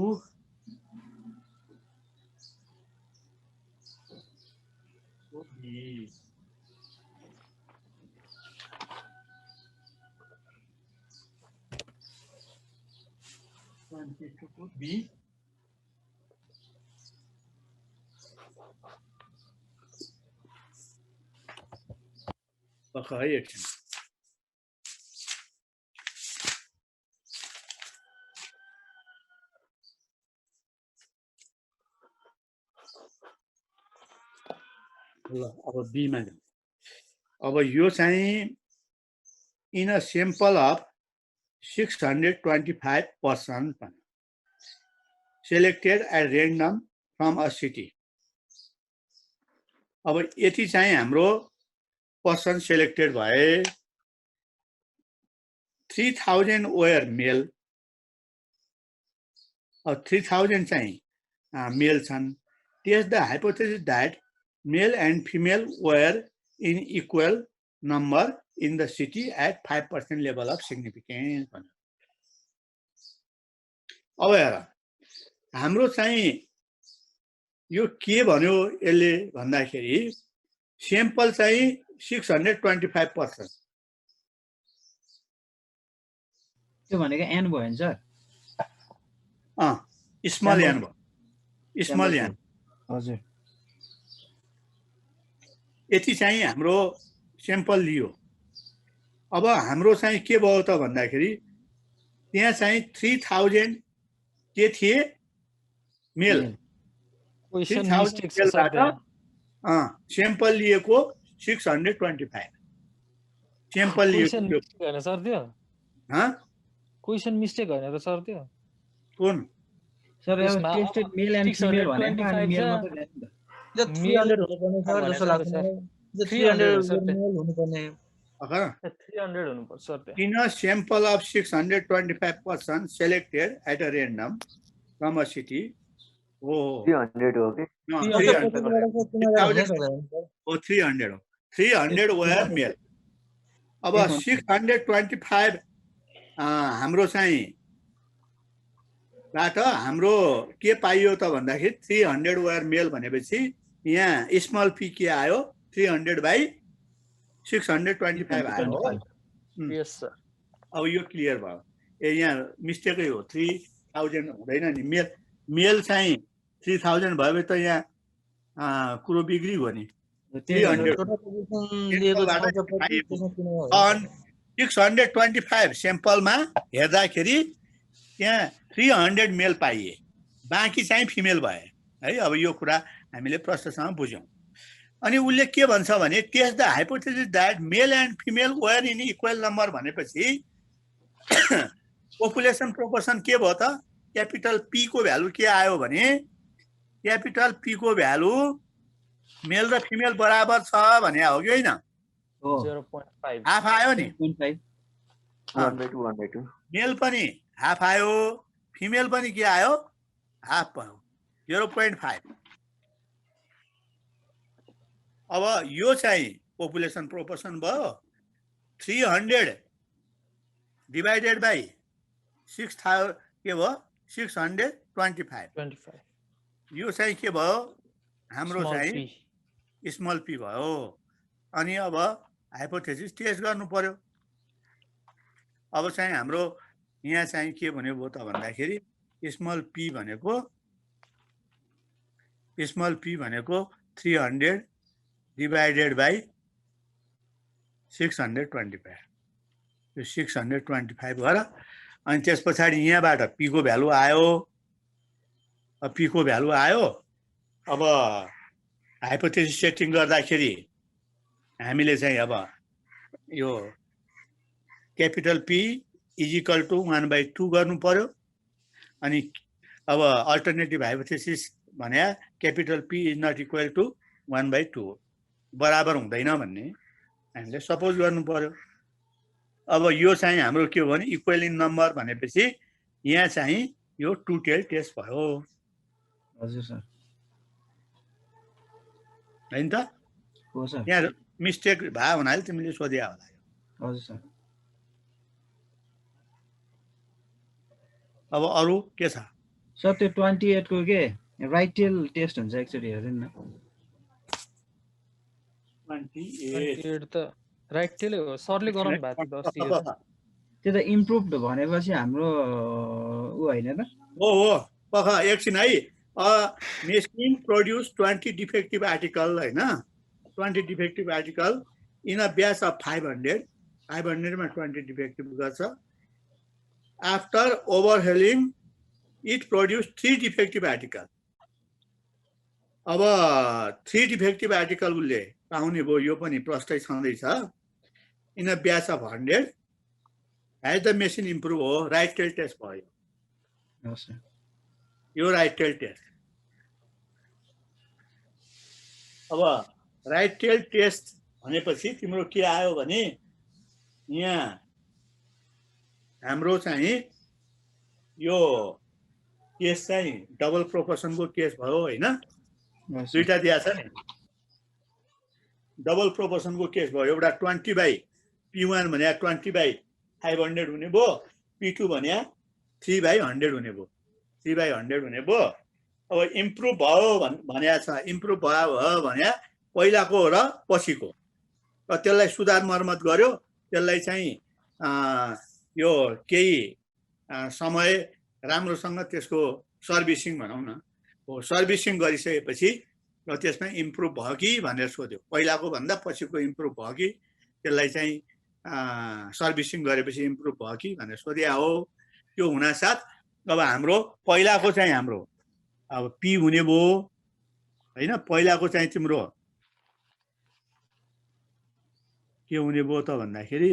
बी है एकछिन ल अब बीमा जाउँ। अब यो चाहिँ in a sample of 625 persons selected at random from a city. अब यति चाहिँ हाम्रो पर्सन सेलेक्टेड भए 3000 were male. अब 3000 चाहिँ मेल छन्. Test the hypothesis that male and female were in equal number in the city at 5% level of significance. अब हेर हाम्रो चाहिँ यो के भन्यो यसले भन्दाखेरि स्याम्पल चाहिँ 625 पर्सन. त्यो भनेको एन भयो नि सर. स्मल एन भयो. Small N. हजुर. यति चाहिँ हाम्रो स्याम्पल लियो. अब हाम्रो चाहिँ के भयो त भन्दाखेरि त्यहाँ चाहिँ 3000 के थिए मेल. 3000 स्याम्पल लिएको 625. स्याम्पल लिएको हैन सर त्यो. क्वेशन मिस्टेक हैन त सर त्यो. कुन sir tested mail and female भनेको अनि मेल मात्र ल्याएको त. 300 हुनुपर्ने सर जस्तो लाग्छ. 300 मेल हुनुपर्ने. 300 हुनुपर्छ सर त्यो. In a sample of 625 persons selected at a random from a city. 300 हो के? 300 हो. 300 were male. अब 625 हाम्रो चाहिँ बाट हाम्रो के पाइयो त भन्दाखेरि 300 were male भनेपछि यहाँ स्मल पी के आयो 300 by 625 आयो. यस सर. अब यो क्लियर भयो. ए यहाँ मिस्टेकै हो. 3000 हुँदैन नि. मेल चाहिँ 3000 भयो त यहाँ कुरो बिग्रियो नि. 625 स्याम्पलमा हेर्दाखेरि त्यहाँ 300 मेल पाइए. बाँकी चाहिँ फिमेल भए है. अब यो कुरा हामीले प्रश्नसँग बुझ्यौँ. अनि उसले के भन्छ भने test the hypothesis that male and female were in equal number भनेपछि पपुलेसन प्रोपोर्सन के भयो त क्यापिटल पी को भ्यालु के आयो भने क्यापिटल पी को भ्यालु मेल र फिमेल बराबर छ भने हो कि हैन. 0.5 हाफ आयो नि. 1/2 मेल पनि हाफ आयो फिमेल पनि के आयो हाफ भयो 0.5. अब यो चाहिँ पपुलेसन प्रोपोर्सन भयो. 300 डिवाइडेड बाई 6000 के भयो 625. यो चाहिँ के भयो हाम्रो चाहिँ स्मल पी भयो. अनि अब हाइपोथेसिस टेस्ट गर्नु पर्यो. अब चाहिँ हाम्रो यहाँ चाहिँ के भन्यो भयो त भन्दाखेरि स्मल पी भनेको 300 डिवाइडेड बाई 625. यो 625 गर. अनि त्यस पछाडि यहाँबाट पी को भ्यालु आयो. पी को भ्यालु आयो. अब हाइपोथेसिस सेटिङ गर्दाखेरि हामीले चाहिँ अब यो capital P is equal to 1/2 गर्नु पर्यो. अनि अब अल्टरनेटिभ हाइपोथेसिस भने capital P is not equal to 1/2 बराबर हुँदैन भन्ने हामीले सपोज गर्नु पर्यो. अब यो चाहिँ हाम्रो के हो भने इक्वल इन नम्बर भनेपछि यहाँ चाहिँ यो टु टेल टेस्ट भयो. हजुर सर. हैन त. हो सर. यहाँ मिस्टेक भयो भन्नाले तिमीले सोध्या होला. हजुर सर. अब अरु के छ सर? त्यो 28 को के राइट टेल टेस्ट हुन्छ एक्चुअली हेर्नु न. 28 त राइट टेलै हो. सरले गराउनु भएको थियो 10 टियर. त्यो त इम्प्रुभड भनेपछि हाम्रो उ हैन त. हो पख एकछिन है. मेसिन प्रोड्युस 20 डिफेक्टिभ आर्टिकल हैन. 20 defective article in a batch of 500 मा 20 डिफेक्टिभ गर्छ. After overhauling it produce 3 defective article. अब 3 डिफेक्टिभ आर्टिकल उसले पाउने भयो, यो पनि प्रष्टै छँदैछ। In a batch of 100 has the machine improve हो, राइट टेल टेस्ट भयो। यो राइट टेल टेस्ट। अब राइट टेल टेस्ट भनेपछि तिम्रो के आयो भने यहाँ हाम्रो चाहिँ यो केस चाहिँ डबल प्रोपोर्सनको केस भयो हैन, दुईटा दिया छ नि। डबल प्रोपोर्सनको केस भयो, एउटा 20/P1 भने 20/500 हुने भयो, P2 भने 3/100 हुने भयो, 3/100 हुने भयो। अब इम्प्रुभ भयो भनेको छ, इम्प्रुभ भयो भने पहिलाको र पछिको, र त्यसलाई सुधार मर्मत गर्यो, त्यसलाई चाहिँ यो केही समय राम्रोसँग त्यसको सर्भिसिङ भनौँ न, हो सर्भिसिङ गरिसकेपछि र त्यसमा इम्प्रुभ भयो कि भनेर सोध्यो, पहिलाको भन्दा पछिको इम्प्रुभ भयो कि, त्यसलाई चाहिँ सर्भिसिङ गरेपछि इम्प्रुभ भयो कि भनेर सोध्या हो। त्यो हुनासाथ अब हाम्रो पहिलाको चाहिँ हाम्रो अब पी हुने भयो हैन, पहिलाको चाहिँ तिम्रो के हुने भयो त भन्दाखेरि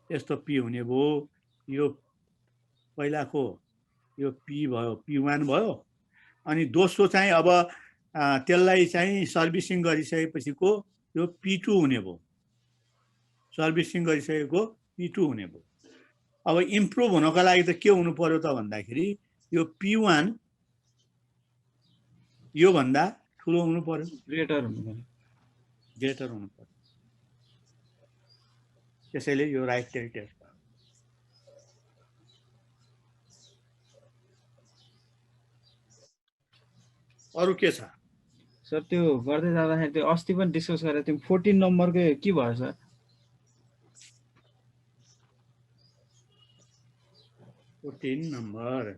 यस्तो पी हुने भयो, यो पहिलाको यो पी भयो, P1 भयो। अनि दोस्रो चाहिँ अब त्यसलाई चाहिँ सर्भिसिङ गरिसकेपछिको यो P2 हुने भयो, सर्भिसिङ गरिसकेको P2 हुने भयो। अब इम्प्रुभ हुनको लागि त के हुनु पर्यो त भन्दाखेरि यो P1 यो भन्दा ठुलो हुनु पर्यो, ग्रेटर हुनु पर्यो, ग्रेटर हुनु पर्यो। त्यसैले यो राइट टेल टेस्ट। अरु के छ सर? त्यो गर्दै जाँदाखेरि त्यो अस्ति पनि डिस्कस गरेको थियौँ 14 नम्बरको के भयो सर? नम्बर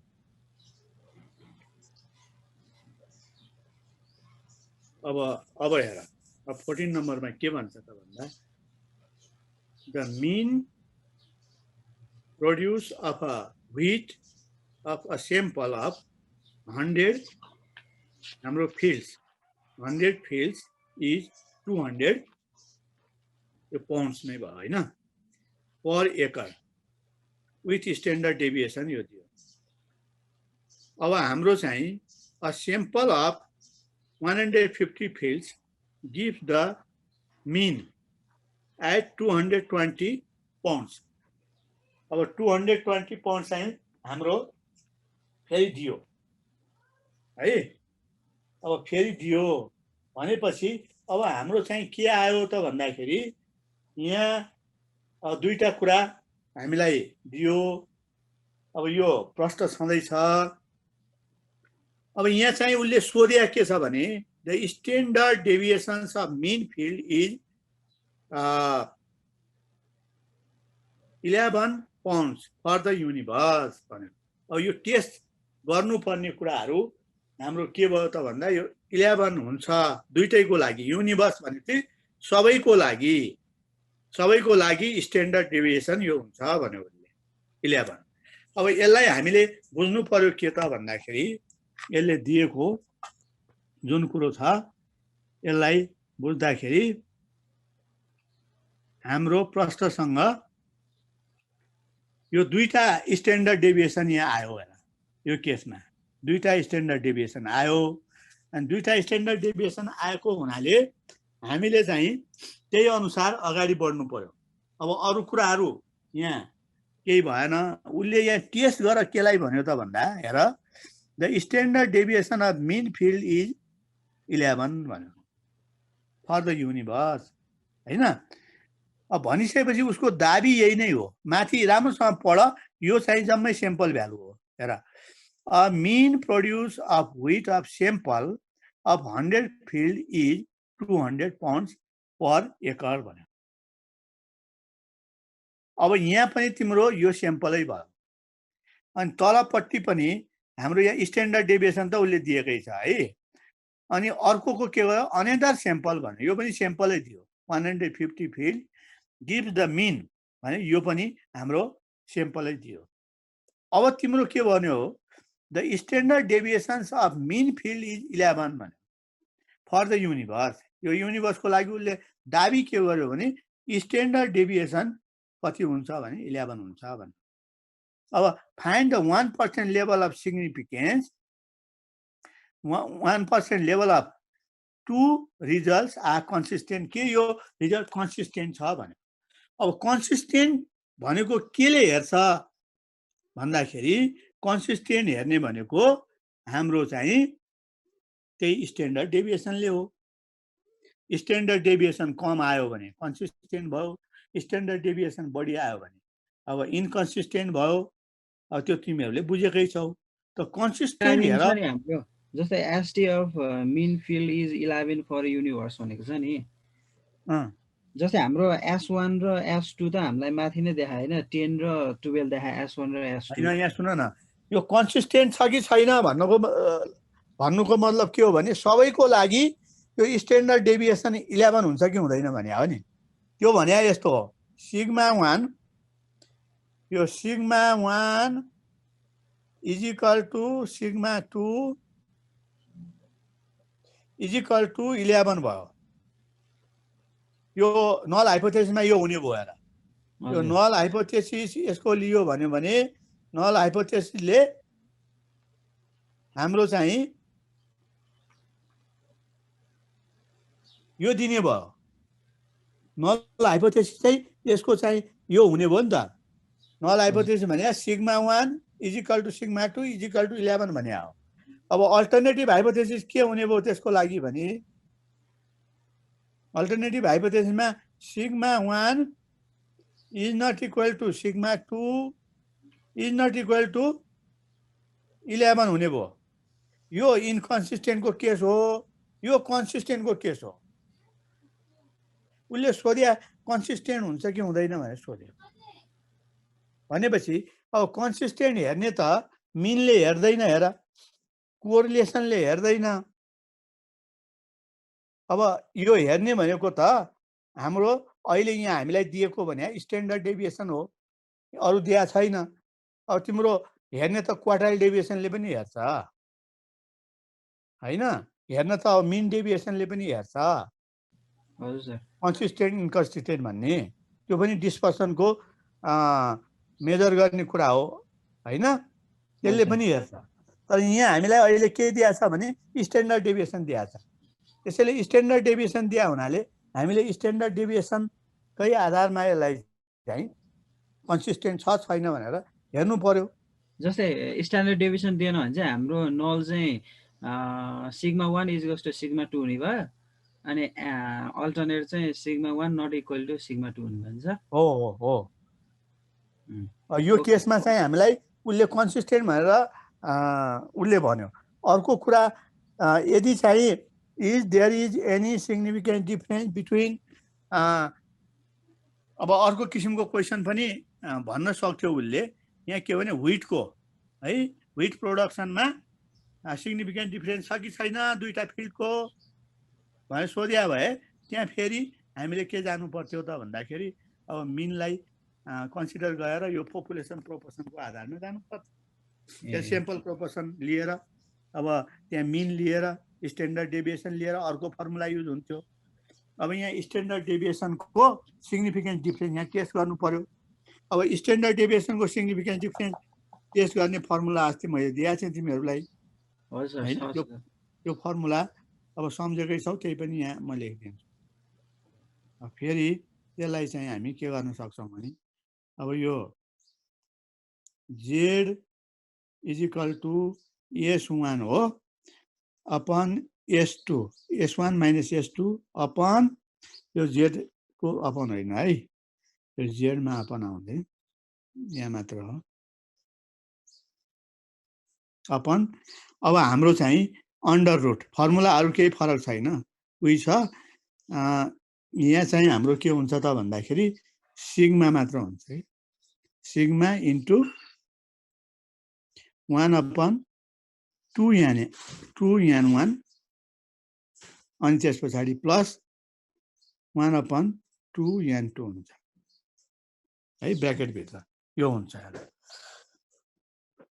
अब हेर, अब 14 नम्बरमा के भन्छ त भन्दा the mean produce of a wheat of a sample of 100 हाम्रो फिल्ड्स 100 फिल्ड्स इज 200 पाउन्ड्स नै भयो हैन, पर एकर विथ स्ट्यान्डर्ड डेभिएसन यो दियो। अब हाम्रो चाहिँ a sample of 150 fields gives the mean at 220 pounds। अब 220 pounds चाहिँ हाम्रो फेरि दियो है। अब फेरि दियो भनेपछि अब हाम्रो चाहिँ के आयो त भन्दाखेरि यहाँ दुईटा कुरा हामीलाई दियो। अब यो प्रश्न छँदैछ। अब यहाँ चाहिँ उसले सोधेको के छ भने the standard deviations of mean field is 11 pounds for the universe भन्यो। अब यो टेस्ट गर्नुपर्ने कुराहरू हाम्रो के भयो त भन्दा यो 11 हुन्छ दुईटैको लागि, युनिभर्स भनेपछि सबैको लागि स्ट्यान्डर्ड डेभिएसन यो हुन्छ भन्यो उसले 11। अब यसलाई हामीले बुझ्नु पर्यो के त भन्दाखेरि यसले दिएको जुन कुरो छ यसलाई बुझ्दाखेरि हाम्रो प्रश्नसँग यो दुईटा स्ट्यान्डर्ड डेभिएसन यहाँ आयो हैन, यो केसमा दुईटा स्ट्यान्डर्ड डेभिएसन आयो। अनि दुईटा स्ट्यान्डर्ड डेभिएसन आएको हुनाले हामीले चाहिँ त्यही अनुसार अगाडि बढ्नु पर्यो। अब अरु कुराहरू यहाँ केही भएन। उसले यहाँ टेस्ट गरेर केलाई भन्यो त भन्दा हेर the standard deviation of mean field is 11 भन्यो फर द युनिभर्स हैन। अब भनिसकेपछि उसको दाबी यही नै हो। माथि राम्रोसँग पढ, यो चाहिँ जम्मै स्याम्पल भ्यालु हो। हेर a mean produce of wheat of sample of 100 field is 200 pounds per acre भन्यो। अब यहाँ पनि तिम्रो यो स्याम्पलै भयो। अनि तलपट्टि पनि हाम्रो यहाँ स्ट्यान्डर्ड डेभिएसन त उसले दिएकै छ है। अनि अर्कोको के भयो अनदर स्याम्पल भन्यो, यो पनि स्याम्पलै दियो 150 फिल्ड गिभ्स द मीन भने यो पनि हाम्रो स्याम्पलै दियो। अब तिम्रो के भन्यो the standard deviations of mean field is 11 भन्यो फर द युनिभर्स। यो युनिभर्सको लागि उसले दाबी के गर्यो भने स्ट्यान्डर्ड डेभिएसन कति हुन्छ भने 11 हुन्छ भन्यो। अब find the 1% level of significance 1% level of two results are consistent. के यो रिजल्ट कन्सिस्टेन्ट छ भन्यो। अब कन्सिस्टेन्ट भनेको केले हेर्छ भन्दाखेरि कन्सिस्टेन्ट हेर्ने भनेको हाम्रो चाहिँ त्यही स्ट्यान्डर्ड डेभिएसनले हो। स्ट्यान्डर्ड डेभिएसन कम आयो भने कन्सिस्टेन्ट भयो, स्ट्यान्डर्ड डेभिएसन बढी आयो भने अब इन्कन्सिस्टेन्ट भयो। अब त्यो तिमीहरूले बुझेकै छौ। त कन्सिस्टेन्ट हेर हाम्रो जस्तै ST of mean field is 11 for universe भनेको छ नि। जस्तै हाम्रो S1 र S2 त हामीलाई माथि नै देखायो हैन, 10 र 12 देखायो S1 र S2। हैन, यहाँ सुन न, यो कन्सिस्टेन्ट छ कि छैन भन्नुको मतलब के हो भने सबैको लागि यो स्ट्यान्डर्ड डेभिएसन 11 हुन्छ कि हुँदैन भने हो नि। त्यो भने यस्तो हो, सिग्मा 1 यो sigma 1 is equal to sigma 2 is equal to 11 भयो। यो नल हाइपोथेसिसमा यो हुने भयो हेर। यो नल हाइपोथेसिस यसको लियो भन्यो भने नल हाइपोथेसिसले हाम्रो चाहिँ यो दिने भयो। नल हाइपोथेसिस चाहिँ यसको चाहिँ यो हुने भयो नि त। नल हाइपोथेसिस भने sigma 1 is equal to sigma 2 is equal to 11 भने हो। अब अल्टरनेटिभ हाइपोथेसिस के हुने भयो त्यसको लागि भने अल्टरनेटिभ हाइपोथेसिसमा sigma 1 is not equal to sigma 2 is not equal to 11 हुने भयो। यो इन्कन्सिस्टेन्टको केस हो, यो कन्सिस्टेन्टको केस हो। उसले सोध्या कन्सिस्टेन्ट हुन्छ कि हुँदैन भनेर सोध्यो। भनेपछि अब कन्सिस्टेन्ट हेर्ने त मिनले हेर्दैन, हेर कोरिलेसनले हेर्दैन। अब यो हेर्ने भनेको त हाम्रो अहिले यहाँ हामीलाई दिएको भने स्ट्यान्डर्ड डेभिएसन हो, अरू दिया छैन। अब तिम्रो हेर्ने त क्वार्टाइल डेभिएसनले पनि हेर्छ हैन, हेर्न त अब मिन डेभिएसनले पनि हेर्छ। हजुर सर। कन्सिस्टेन्ट इन्कन्सिस्टेन्ट भन्ने त्यो पनि डिस्पर्सनको मेजर गर्ने कुरा हो हैन, त्यसले पनि हेर्छ। तर यहाँ हामीलाई अहिले के दिएको छ भने स्ट्यान्डर्ड डेभिएसन दिएको छ। त्यसैले स्ट्यान्डर्ड डेभिएसन दिया हुनाले हामीले स्ट्यान्डर्ड डेभिएसनकै आधारमा यसलाई चाहिँ कन्सिस्टेन्ट छ छैन भनेर हेर्नु पर्यो। जस्तै स्ट्यान्डर्ड डेभिएसन दिएन भने चाहिँ हाम्रो नल चाहिँ sigma 1 is equals to sigma 2 हुने भयो, अनि अल्टरनेट चाहिँ sigma 1 not equal to sigma 2 हुने भन्छ। हो हो हो। यो केसमा चाहिँ हामीलाई उसले कन्सिस्टेन्ट भनेर उसले भन्यो। अर्को कुरा यदि चाहिँ is there is any significant difference between अब अर्को किसिमको क्वेसन पनि भन्न सक्थ्यो उसले। यहाँ के भने व्हिटको है व्हिट प्रोडक्सनमा सिग्निफिकेन्ट डिफरेन्स छ कि छैन दुईटा फिल्डको भनेर सोध्या भए त्यहाँ फेरि हामीले के जानु पर्थ्यो त भन्दाखेरि अब मिनलाई कन्सिडर गरेर यो पपुलेसन प्रोपोर्सनको आधारमा जानु पर्छ। त्यो स्याम्पल प्रोपोर्सन लिएर अब त्यहाँ मिन लिएर स्ट्यान्डर्ड डेभिएसन लिएर अर्को फर्मुला युज हुन्थ्यो। अब यहाँ स्ट्यान्डर्ड डेभिएसनको सिग्निफिकेन्ट डिफरेन्स यहाँ टेस्ट गर्नु पर्यो। अब स्ट्यान्डर्ड डेभिएसनको सिग्निफिकेन्ट डिफरेन्स टेस्ट गर्ने फर्मुला अस्ति मैले दिएको थिएँ तिमीहरूलाई हैन। यो फर्मुला अब सम्झेकै छौ, त्यही पनि यहाँ म लेखिदिन्छु। फेरि त्यसलाई चाहिँ हामी के गर्न सक्छौँ भने अब यो Z is equal to S1 हो upon S2 S1 minus S2 upon यो जेडको अपन होइन है, यो जेडमा अपन आउँदै यहाँ मात्र हो अपन। अब हाम्रो चाहिँ अन्डर रुट फर्मुला अरू केही फरक छैन उही छ। यहाँ चाहिँ हाम्रो के हुन्छ त भन्दाखेरि सिग्मा मात्र हुन्छ है, सिग्मा इन्टु 1 अपन 2 याने 2 यान 1 अनि त्यस पछाडि प्लस 1 अपन 2 यान 2 हुन्छ है ब्र्याकेटभित्र यो हुन्छ।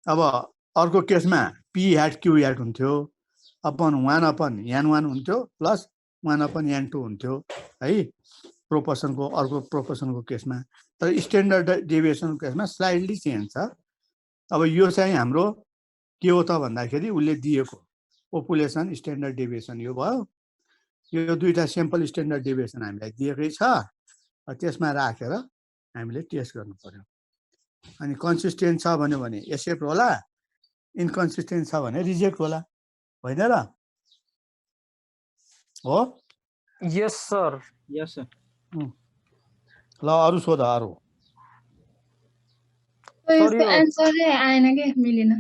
अब अर्को केसमा पी ह्याट क्यू ह्याट हुन्थ्यो अपन 1 अपन n1 हुन्थ्यो प्लस 1 अपन n2 हुन्थ्यो है प्रोपोर्सनको अर्को प्रोपोर्सनको केसमा तर स्ट्यान्डर्ड डेभिएसनको केसमा स्लाइडली चेन्ज छ अब यो चाहिँ हाम्रो के हो त भन्दाखेरि उसले दिएको पपुलेसन स्ट्यान्डर्ड डेभिएसन यो भयो यो दुईटा सिम्पल स्ट्यान्डर्ड डेभिएसन हामीलाई दिएकै छ त्यसमा राखेर हामीले टेस्ट गर्नु पर्यो अनि कन्सिस्टेन्ट छ भन्यो भने एक्सेप्ट होला इन्कन्सिस्टेन्ट छ भने रिजेक्ट होला होइन र हो यस सर ल अरु सोध अरु यसको आन्सरै आएन के मिलेन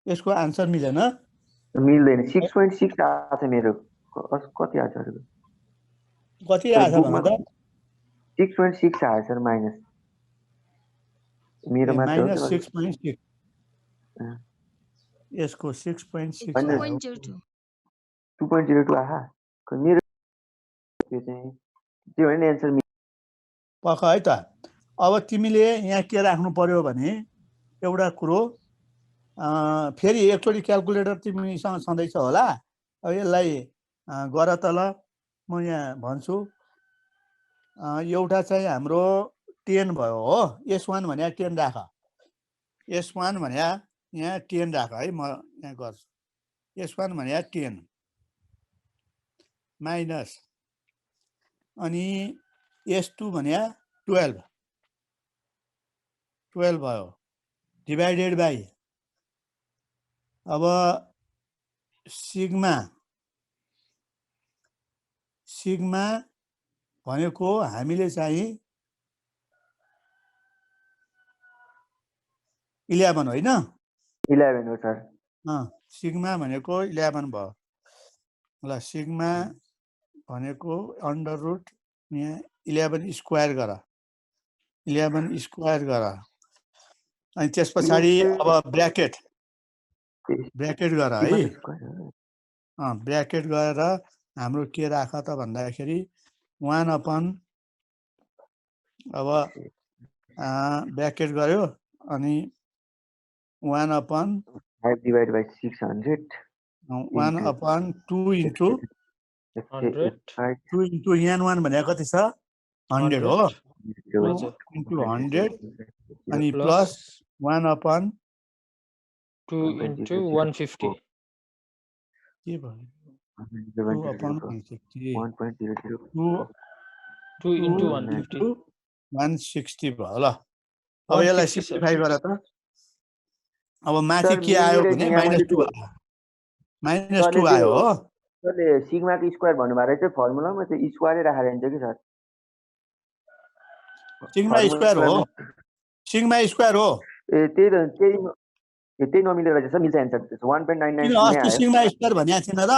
यसको आन्सर मिलेन मिल्दैन 6.6 आछ मेरो कति आछ कति आछ भन त 6.6 आयो सर माइनस मेरो मात्र माइनस 6.6 यसको 6.6 2.02 आहा मेरो त्यो चाहिँ त्यो होइन आन्सर पक्का है त अब तिमीले यहाँ के राख्नु पर्यो भने एउटा कुरो फेरि एकचोटि क्याल्कुलेटर तिमीसँग छँदैछ होला अब यसलाई गर त ल म यहाँ भन्छु एउटा चाहिँ हाम्रो 10 भयो हो S1 भने 10 राख S1 भने यहाँ 10 राख है म यहाँ गर्छु S1 भने 10 माइनस अनि S2 भने 12 भयो डिभाइडेड बाई अब सिग्मा भनेको हामीले चाहिँ 11 होइन 11 हो सर सिग्मा भनेको 11 भयो ल सिग्मा भनेको अन्डर रुट यहाँ 11 स्क्वायर गर 11 स्क्वायर गर अनि त्यस पछाडि अब ब्र्याकेट गर है ब्र्याकेट गरेर हाम्रो के राख त भन्दाखेरि 1 अपन अब ब्र्याकेट गर्यो अनि 1 upon 5 divided by 600 1 upon 2 into 2 into n1 भनेको कति छ 100 हो 2 into 100 अनि प्लस 1 अपन 2 into 150 के भयो 2 अपन 1.00 2 into 150 160 भयो ल अब यसलाई सिम्प्लिफाई गर त अब माथि के आयो भने -2 आयो हो सरले सिग्माको स्क्वायर भन्नुभएको रहेछ फर्मुलामा त्यो स्क्वायरै राखेर हुन्छ कि सर सिग्मा स्क्वायर हो ए त्यही नमिलेर रहेछ सर मिल्छ एन्सर 1.99 अस्ति सिग्मा स्क्वायर भनेको थिएन र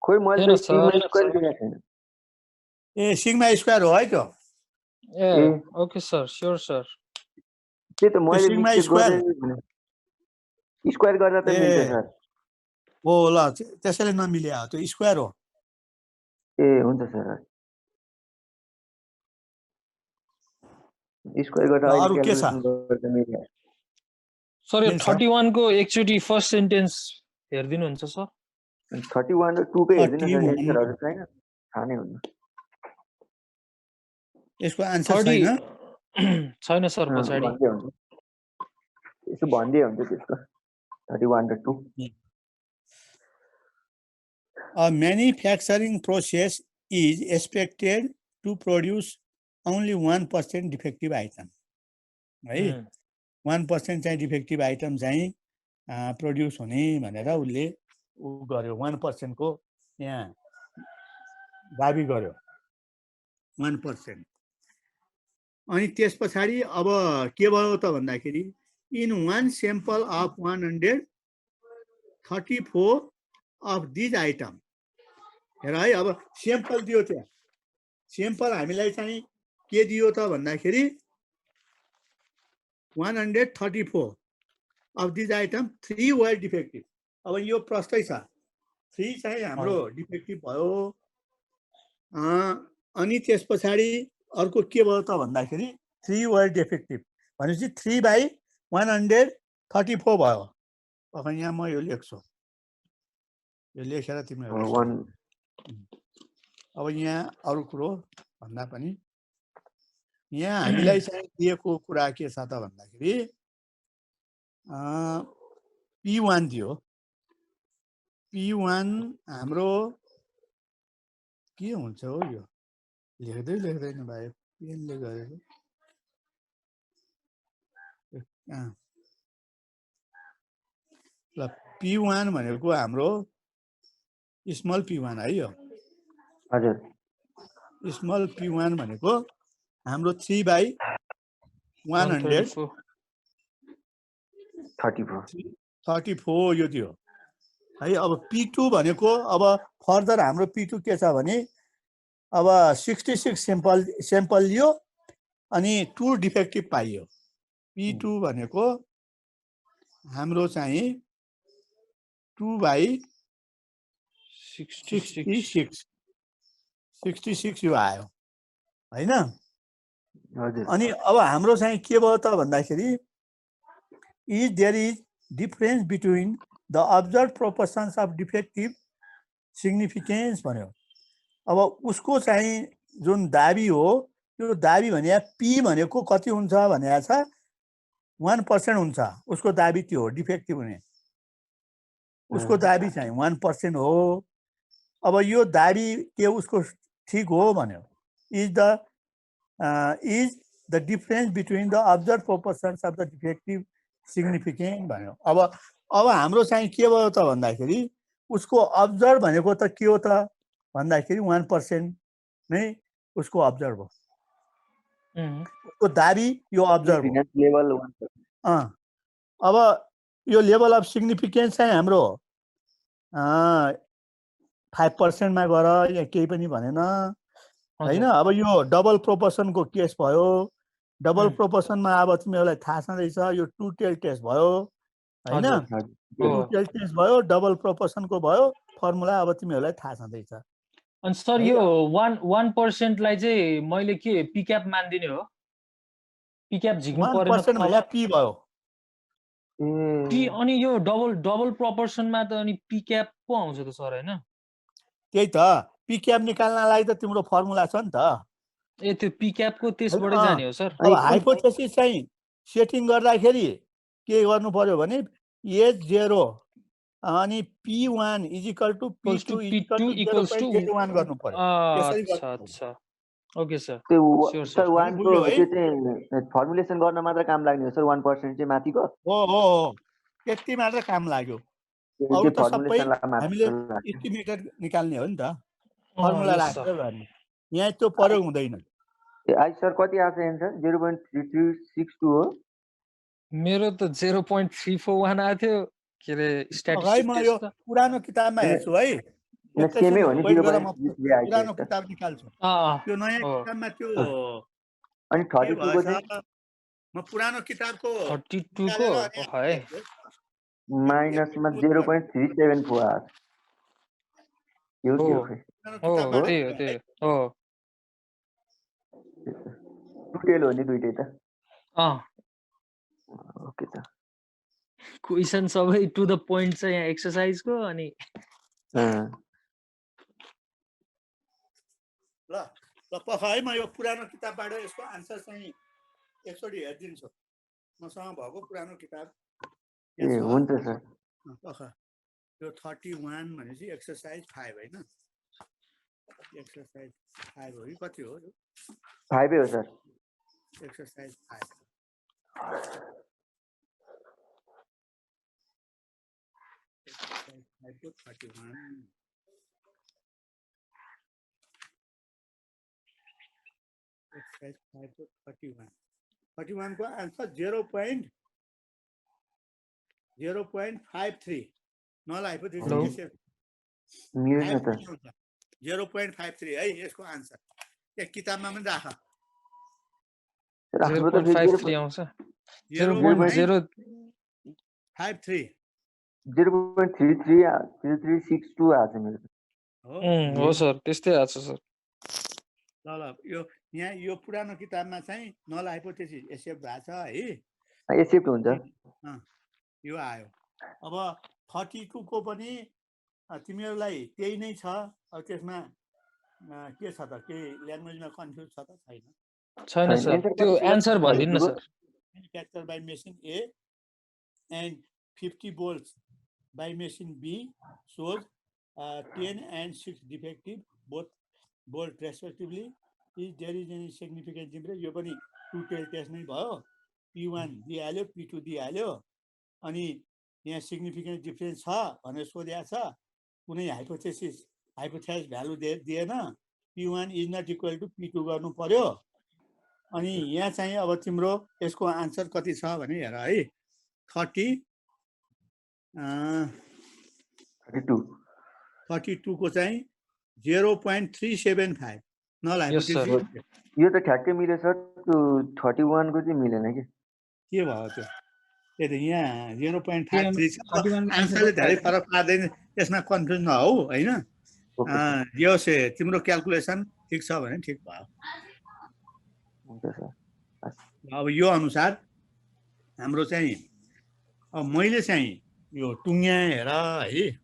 खोइ मैले सिग्मा स्क्वायर दिएको छैन ए सिग्मा स्क्वायर हो है त्यो ए ओके सर स्योर सर त्यही त मैले सिग्मा स्क्वायर गर्दा त मिल्छ सर हो ल त्यसैले नमिल्यो त्यो स्क्वायर हो ए हुन्छ सर स्क्वायर गर्दा अरु के छ सर यो 31 को एकचोटी फर्स्ट सेन्टेन्स हेर्दिनु हुन्छ सर 31 र 2 को हेर्दिनु एन्सरहरु छैन थाहा नै हुन्न यसको आन्सर छैन सर पछाडी यसो भन्दै हुन्छ त्यसको 31 र 2 A manufacturing process is expected to produce only 1% defective item. Right? 1% चाहिँ डिफेक्टिभ आइटम चाहिँ प्रोड्युस हुने भनेर उसले गर्यो 1% को यहाँ दाबी गर्यो 1%. अनि त्यस पछाडि अब के भयो त भन्दाखेरि in one sample of 134 of these item हेर है अब स्याम्पल दियो त्यहाँ स्याम्पल हामीलाई चाहिँ के दियो त भन्दाखेरि 134 of these item 3 were defective. अब यो प्रश्नै छ 3 चाहिँ हाम्रो डिफेक्टिभ भयो अनि त्यस पछाडि अर्को के भयो त भन्दाखेरि 3 were defective भनेपछि 3/3 134 भयो। अब यहाँ म यो लेख्छु, यो लेखेर तिमीहरू अब यहाँ अरू कुरो भन्दा पनि यहाँ हामीलाई चाहिँ दिएको कुरा के छ त भन्दाखेरि P1 दियो। P1 हाम्रो के हुन्छ हो, यो लेख्दैन भाइ, पेनले गरेको। ल P1 भनेको हाम्रो स्मल P1 है यो। हजुर। स्मल P1 भनेको हाम्रो 3/134 यो थियो है। अब P2 भनेको अब फर्दर हाम्रो P2 के छ भने अब 66 स्याम्पल लियो अनि 2 डिफेक्टिभ पाइयो। P2 भनेको हाम्रो चाहिँ 2/66 यो आयो हैन। अनि अब हाम्रो चाहिँ के भयो त भन्दाखेरि is there is difference between the observe proportions of defective significance भन्यो। अब उसको चाहिँ जुन दाबी हो त्यो दाबी भने P भनेको कति हुन्छ भनेको छ 1% हुन्छ। उसको दाबी त्यो हो डिफेक्टिभ हुने, उसको दाबी चाहिँ 1% हो। अब यो दाबी के उसको ठीक हो भन्यो। Is the difference between the observe proportions of the defective significant भन्यो। अब हाम्रो चाहिँ के भयो त भन्दाखेरि उसको अब्जर्भ भनेको त के हो त भन्दाखेरि 1% नै उसको अब्जर्भ हो। उसको दाबी यो अब्जर्भ हो। लेभल 1%। अब यो लेभल अफ सिग्निफिकेन्स चाहिँ हाम्रो 5% मा गर या केही पनि भनेन हैन। अब यो डबल प्रोपोर्सनको केस भयो। डबल प्रोपोर्सनमा अब तिमीहरूलाई थाहा छँदैछ यो 2 टेल टेस्ट भयो हैन। 2 टेल टेस्ट भयो, डबल प्रोपोर्सनको भयो, फर्मुला अब तिमीहरूलाई थाहा छँदैछ। अनि सर यो 1% लाई चाहिँ मैले के पिक्याप मान्दिने हो? पिक्याप झिक्नु परेन 1% भने P भयो। P अनि यो डबल प्रोपोर्सनमा त अनि पिक्याप पो आउँछ त सर हैन? त्यही त पिक्याप निकाल्नलाई त तिम्रो फर्मुला छ नि त। ए त्यो पिक्याप को त्यसबाटै जाने हो सर? अब हाइपोथेसिस चाहिँ सेटिङ गर्दाखेरि के गर्नु पर्यो भने H0 अनि P1 = P2 = 0.01 गर्नु पर्यो। त्यसरी गर्नु। अच्छा ओके सर। सर 1 को त्यो चाहिँ फर्मुलेसन गर्न मात्र काम लाग्ने हो सर। 1% चाहिँ माथिको हो त्यति मात्र काम लाग्यो। अरु त सबै हामीले एस्टिमेटेड निकाल्ने हो नि त, फर्मुला राखेर गर्ने। यहाँ त्यो प्रयोग हुँदैन। आई सर कति आछ एन्सर? 0.3362 हो। मेरो त 0.341 आएको थियो। के रे स्ट्याटिस्टिक्स म यो पुरानो किताबमा हेर्छु है। सेमै हो नि। पुरानो किताब निकाल्छु। त्यो नयाँ किताबमा त्यो अनि 32 को चाहिँ म पुरानो किताबको 32 को है माइनसमा 0.374 आछ। यो के हो? त्यही हो। टुटेल हो नि दुईटै त। ओके त। क्वेशन सबै टु द पोइन्ट छ यहाँ एक्सरसाइजको। अनि ल पख है, म यो पुरानो किताबबाट यसको आन्सर चाहिँ एकचोटि हेरिदिन्छु। मसँग भएको पुरानो किताब। ए हुन्छ सर। पख यो 31 भनेपछि एक्सरसाइज 5 हैन? एक्सरसाइज 5 हो कि कति हो? 5 हो सर। एक्सरसाइज 5 को 31 एक्सरसाइज 5 को 31 को आन्सर 0.53 नल हाइपोथेसिस 0.53 है यसको आन्सर। एक किताबमा पनि राख। 0.53 आउँछ। 0.053 0.3362 आछ मेरो। हो सर त्यस्तै आछ सर। ल यो यहाँ यो पुरानो किताबमा चाहिँ नल हाइपोथेसिस एक्सेप्ट भएको छ है। एक्सेप्ट हुन्छ। यो आयो। अब 32 को पनि तिमीहरूलाई त्यही नै छ। अब त्यसमा के छ त, केही ल्याङ्ग्वेजमा कन्फ्युज छ त छैन? छैन सर, त्यो एन्सर भनिदिनु न sir. Manufactured by machine A and 50 volts by machine B shows 10 and 6 defective both bolt respectively. Is there is any significant difference? यो पनि टु टेल टेस्ट नै भयो। P1 दिइहाल्यो, P2 दिइहाल्यो, अनि यहाँ सिग्निफिकेन्ट डिफरेन्स छ भनेर सोधेको छ। कुनै हाइपोथेसिस भ्यालु दिएन। P1 is not equal to P2 गर्नु पर्यो। अनि यहाँ चाहिँ अब तिम्रो यसको आन्सर कति छ भने हेर है, 32 को चाहिँ 0.375 नल हाइपोथेसिस। यो त ठ्याक्कै मिल्यो सर, त्यो 31 को चाहिँ मिलेन कि के भयो त्यो? त्यही त यहाँ 0.53 छ। आन्सरले धेरै फरक पार्दैन, त्यसमा कन्फ्युज नहौ हैन। यो से तिम्रो क्याल्कुलेसन ठिक छ भने ठिक भयो। अब यो अनुसार हाम्रो चाहिँ अब मैले चाहिँ यो टुङ्ग्याए हेर है,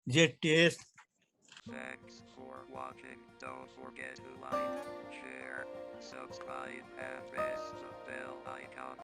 Z test. Thanks for watching. Don't forget to like, share, subscribe, and press the bell icon.